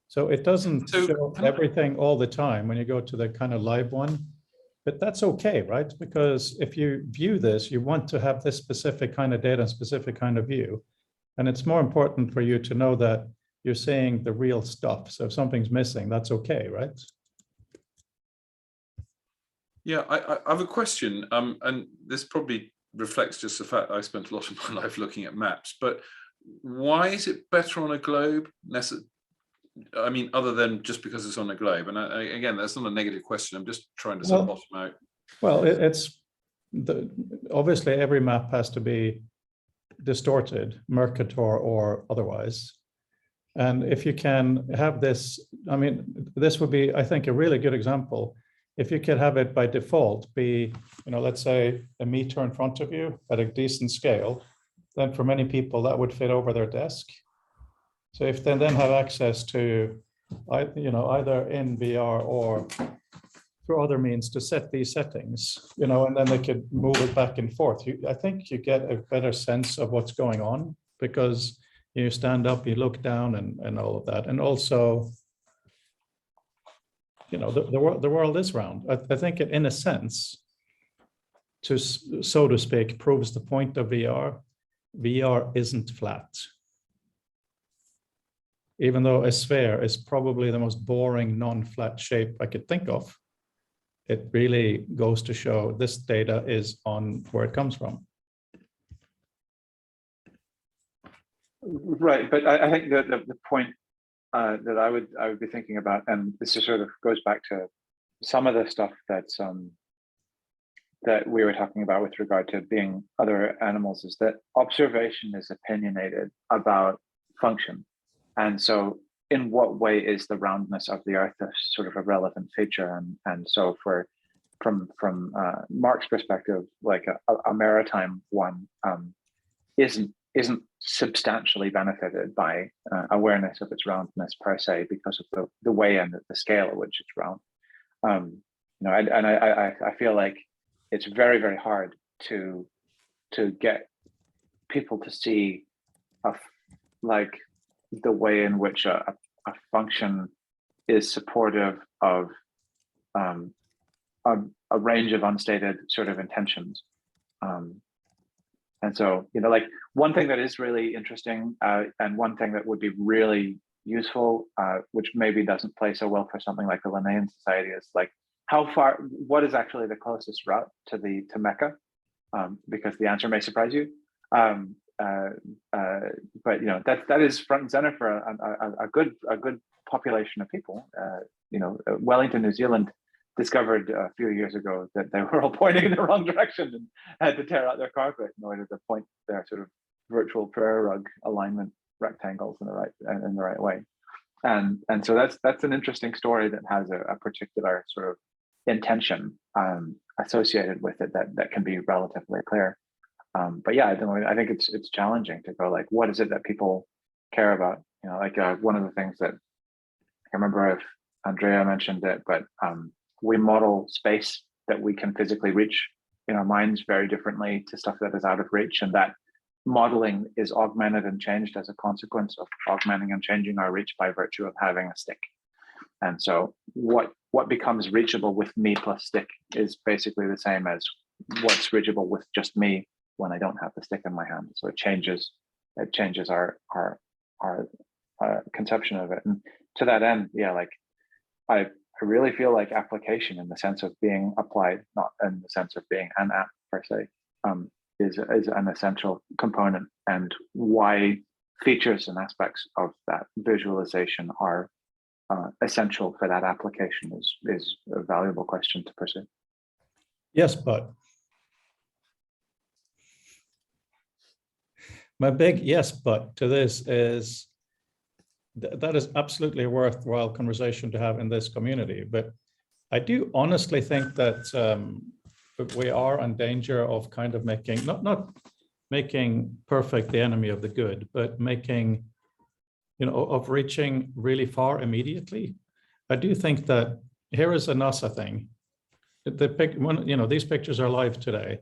So it doesn't show everything all the time when you go to the kind of live one, but that's okay, right? Because if you view this, you want to have this specific kind of data and specific kind of view. And it's more important for you to know that you're seeing the real stuff. So if something's missing, that's okay, right? Yeah, I have a question, and this probably reflects just the fact I spent a lot of my life looking at maps, but why is it better on a globe? I mean, other than just because it's on a globe. And again, that's not a negative question. I'm just trying to sort of bottom out. Well, obviously every map has to be distorted, Mercator or otherwise. And if you can have this, I mean, this would be, I think, a really good example. If you could have it by default be, you know, let's say a meter in front of you at a decent scale, then for many people that would fit over their desk. So if they then have access to, you know, either in VR or through other means to set these settings, you know, and then they could move it back and forth. I think you get a better sense of what's going on, because you stand up, you look down, and all of that. And also, you know, the world is round. I think it, in a sense, so to speak, proves the point of VR. VR isn't flat. Even though a sphere is probably the most boring non-flat shape I could think of, it really goes to show this data is on where it comes from. Right, but I think that the point that I would be thinking about, and this just sort of goes back to some of the stuff that's that we were talking about with regard to being other animals, is that observation is opinionated about function. And so in what way is the roundness of the Earth a sort of a relevant feature? And so from Mark's perspective, like a maritime one isn't substantially benefited by awareness of its roundness per se, because of the way and the scale at which it's round. You know, and I feel like it's very, very hard to get people to see like the way in which a function is supportive of a range of unstated sort of intentions. And so, you know, like one thing that is really interesting and one thing that would be really useful, which maybe doesn't play so well for something like the Linnaean Society, is like how far, what is actually the closest route to Mecca? because the answer may surprise you. But that is front and center for a good population of people. Wellington, New Zealand, discovered a few years ago that they were all pointing in the wrong direction and had to tear out their carpet in order to point their sort of virtual prayer rug alignment rectangles in the right way. And so that's an interesting story that has a particular sort of intention associated with it that can be relatively clear. But yeah, I think it's challenging to go like, what is it that people care about? One of the things that I can't remember if Andrea mentioned it, but we model space that we can physically reach in our minds very differently to stuff that is out of reach, and that modeling is augmented and changed as a consequence of augmenting and changing our reach by virtue of having a stick. And so what becomes reachable with me plus stick is basically the same as what's reachable with just me when I don't have the stick in my hand. So it changes our conception of it. And to that end, yeah, like I really feel like application in the sense of being applied, not in the sense of being an app per se, is an essential component, and why features and aspects of that visualization are essential for that application is a valuable question to pursue. Yes, but my big yes, but to this is that is absolutely a worthwhile conversation to have in this community. But I do honestly think that we are in danger of kind of making, not making perfect the enemy of the good, but making, of reaching really far immediately. I do think that here is a NASA thing. These pictures are live today.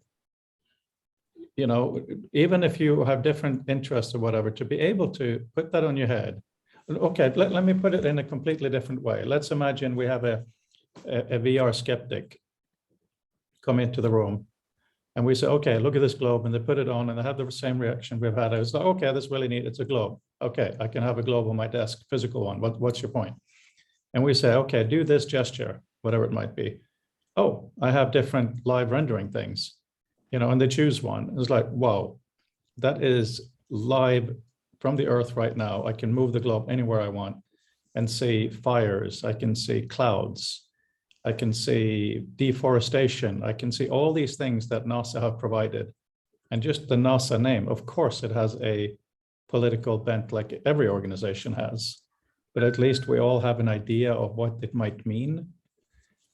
Even if you have different interests or whatever, to be able to put that on your head. Okay, let me put it in a completely different way. Let's imagine we have a VR skeptic come into the room and we say, okay, look at this globe, and they put it on and they have the same reaction we've had. I was like, okay, that's really neat. It's a globe. Okay, I can have a globe on my desk, physical one. What's your point? And we say, okay, do this gesture, whatever it might be. Oh, I have different live rendering things, and they choose one. It's like, wow, that is live from the earth right now. I can move the globe anywhere I want and see fires. I can see clouds. I can see deforestation. I can see all these things that NASA have provided. And just the NASA name, of course, it has a political bent like every organization has, but at least we all have an idea of what it might mean.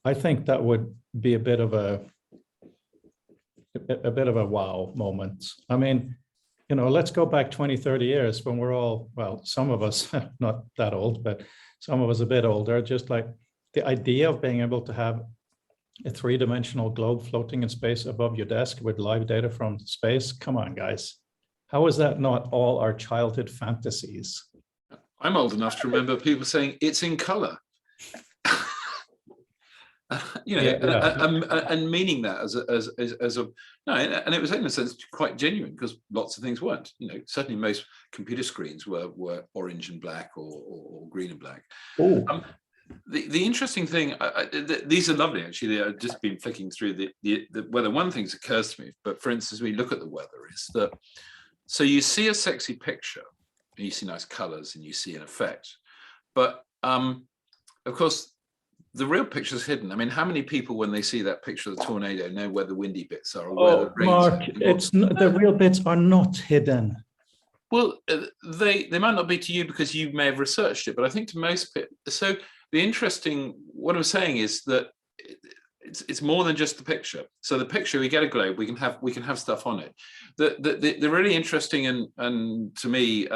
I think that would be a bit of a wow moment. I mean, let's go back 20, 30 years when we're all, well, some of us, not that old, but some of us a bit older, just like the idea of being able to have a three-dimensional globe floating in space above your desk with live data from space. Come on, guys. How is that not all our childhood fantasies? I'm old enough to remember people saying it's in color. And meaning that as a no, and it was in a sense quite genuine, because lots of things weren't. Certainly most computer screens were orange and black or green and black. The interesting thing, these are lovely actually. I've just been flicking through the weather. One thing that occurs to me, but for instance, we look at the weather, is that so you see a sexy picture and you see nice colors and you see an effect, but of course the real picture is hidden. I mean, how many people, when they see that picture of the tornado, know where the windy bits are or where the rain? Mark, it's not, the real bits are not hidden. Well, they might not be to you because you may have researched it, but I think to most people. So what I'm saying is that it's more than just the picture. So the picture, we get a globe, we can have stuff on it. The really interesting and to me,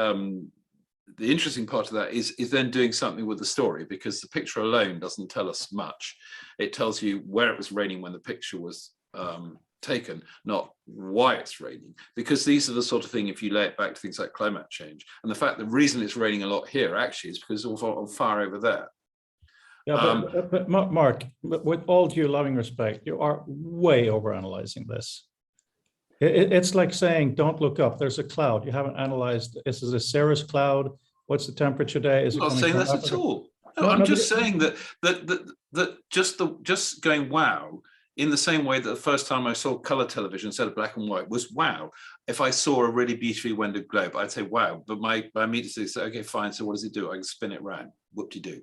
the interesting part of that is then doing something with the story, because the picture alone doesn't tell us much. It tells you where it was raining when the picture was taken, not why it's raining, because these are the sort of thing, if you lay it back to things like climate change and the fact the reason it's raining a lot here actually is because it's all on fire over there. Yeah, but Mark, with all due loving respect, you are way overanalyzing this. It's like saying, don't look up, there's a cloud. You haven't analyzed, is it a cirrus cloud? What's the temperature today? I'm not saying that at all. No, I'm just saying that just going wow in the same way that the first time I saw color television instead of black and white was wow. If I saw a really beautifully rendered globe, I'd say wow. But my immediately say, okay, fine. So what does it do? I can spin it around. Whoop-de-doo.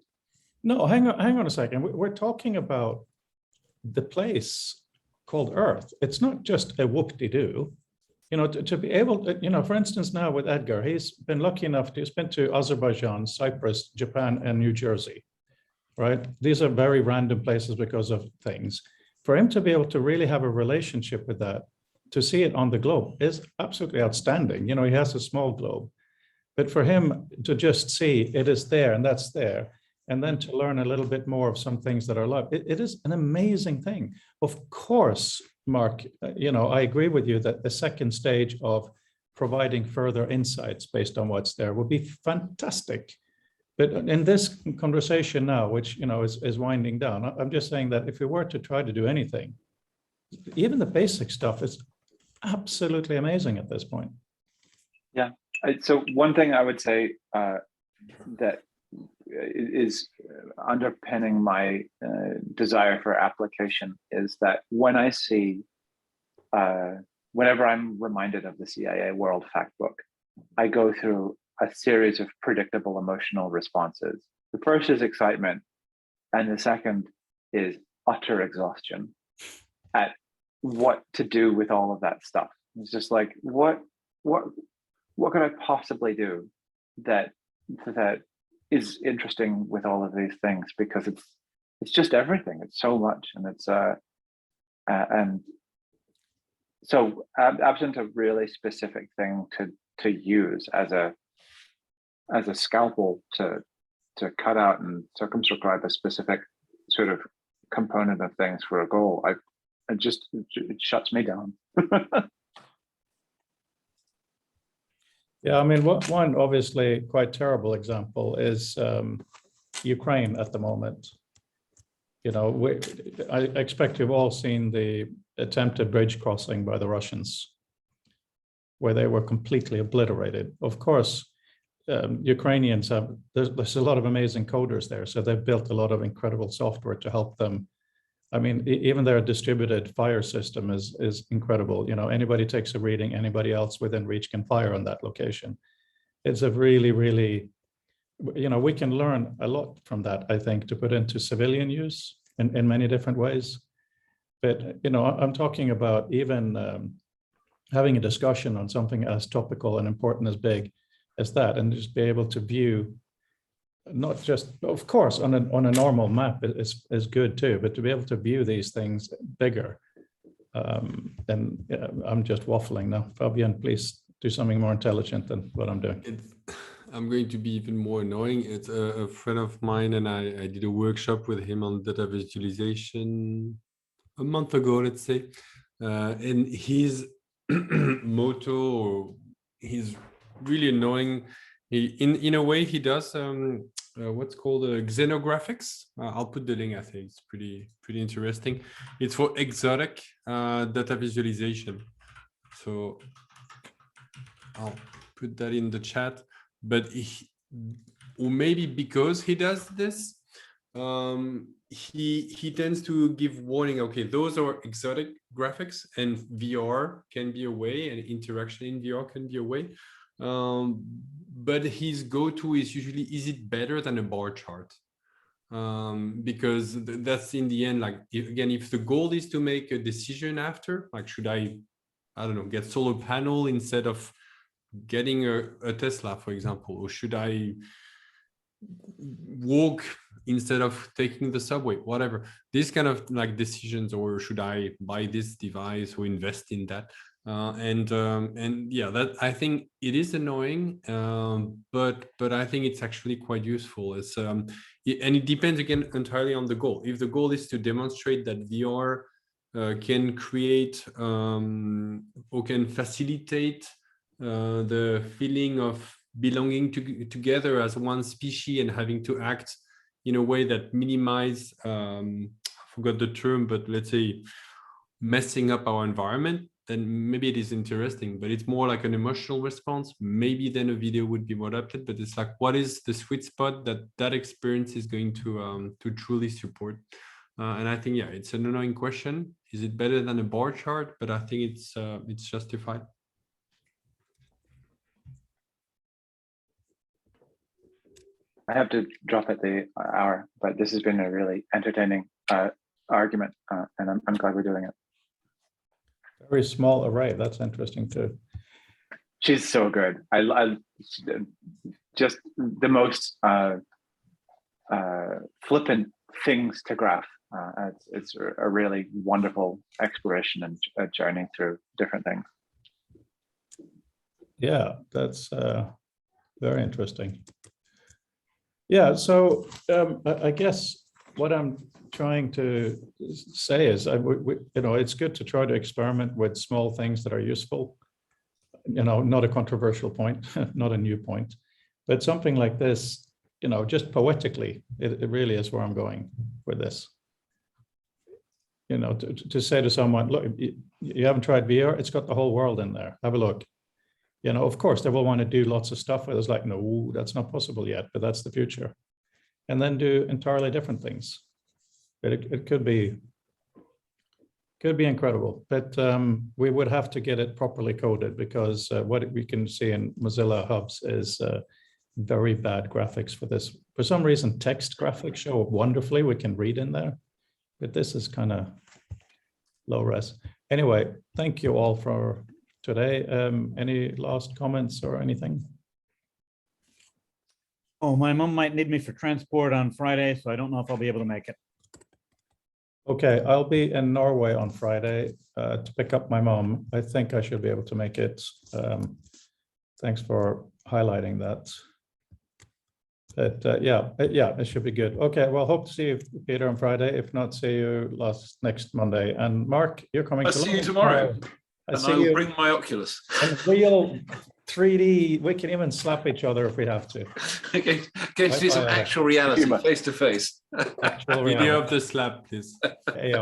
No, hang on a second. We're talking about the place called Earth. It's not just a whoop-de-doo. You know, to be able to, you know, for instance, now with Edgar, he's been lucky enough to, he's been to Azerbaijan, Cyprus, Japan, and New Jersey, right? These are very random places because of things. For him to be able to really have a relationship with that, to see it on the globe is absolutely outstanding. You know, he has a small globe, but for him to just see it is there and that's there, and then to learn a little bit more of some things that are live, it is an amazing thing. Of course, Mark, you know, I agree with you that the second stage of providing further insights based on what's there would be fantastic. But in this conversation now, which, you know, is winding down, I'm just saying that if we were to try to do anything, even the basic stuff is absolutely amazing at this point. Yeah. So one thing I would say that is underpinning my desire for application is that when I see, whenever I'm reminded of the CIA World Factbook, I go through a series of predictable emotional responses. The first is excitement, and the second is utter exhaustion at what to do with all of that stuff. It's just like, what could I possibly do that is interesting with all of these things, because it's just everything. It's so much, and it's and so absent a really specific thing to use as a scalpel to cut out and circumscribe a specific sort of component of things for a goal, it shuts me down. Yeah, I mean, one obviously quite terrible example is Ukraine at the moment. You know, I expect you've all seen the attempted bridge crossing by the Russians, where they were completely obliterated. Of course, Ukrainians have, there's a lot of amazing coders there, so they've built a lot of incredible software to help them. I mean, even their distributed fire system is incredible. You know, anybody takes a reading, anybody else within reach can fire on that location. It's a really, really, you know, we can learn a lot from that, I think, to put into civilian use in many different ways. But, you know, I'm talking about even having a discussion on something as topical and important as big as that, and just be able to view, not just, of course, on a normal map is good too, but to be able to view these things bigger. And I'm just waffling now. Fabian, please do something more intelligent than what I'm doing. I'm going to be even more annoying. It's a friend of mine, and I did a workshop with him on data visualization a month ago, let's say. And his motto, or he's really annoying. In a way, he does what's called xenographics. I'll put the link. I think it's pretty interesting. It's for exotic data visualization. So I'll put that in the chat. But or maybe because he does this, he tends to give warning. Okay, those are exotic graphics, and VR can be a way, and interaction in VR can be a way. But his go-to is usually, is it better than a bar chart? Because that's in the end, like, again, if the goal is to make a decision after, like, should I don't know, get solar panel instead of getting a Tesla, for example, or should I walk instead of taking the subway, whatever, these kind of like decisions, or should I buy this device or invest in that? And yeah, that, I think it is annoying, but I think it's actually quite useful. It's and it depends again entirely on the goal. If the goal is to demonstrate that VR can create or can facilitate the feeling of belonging together as one species and having to act in a way that minimize, I forgot the term, but let's say messing up our environment, then maybe it is interesting. But it's more like an emotional response. Maybe then a video would be more adapted, but it's like, what is the sweet spot that experience is going to truly support? And I think, yeah, it's an annoying question. Is it better than a bar chart? But I think it's justified. I have to drop at the hour, but this has been a really entertaining argument, and I'm glad we're doing it. Very small array. That's interesting too. She's so good. I just the most flippant things to graph. It's a really wonderful exploration and a journey through different things. Yeah, that's very interesting. Yeah, so I guess what I'm trying to say is, it's good to try to experiment with small things that are useful. Not a controversial point, not a new point, but something like this, just poetically, it really is where I'm going with this. To say to someone, look, you haven't tried VR, it's got the whole world in there. Have a look. Of course, they will want to do lots of stuff where it's like, no, that's not possible yet, but that's the future. And then do entirely different things. But it could be incredible, but we would have to get it properly coded, because what we can see in Mozilla hubs is very bad graphics for this. For some reason, text graphics show up wonderfully. We can read in there, but this is kind of low res. Anyway, thank you all for today. Any last comments or anything? Oh, my mom might need me for transport on Friday, so I don't know if I'll be able to make it. Okay, I'll be in Norway on Friday to pick up my mom. I think I should be able to make it. Thanks for highlighting that. But yeah, it should be good. Okay, well, hope to see you, Peter, on Friday. If not, see you next Monday. And Mark, you're coming. I'll see you tomorrow. And I will bring my Oculus. And real 3D, we can even slap each other if we have to. Okay, going to do some actual reality, face to face. Actual Video reality. of the slap, please. Yeah.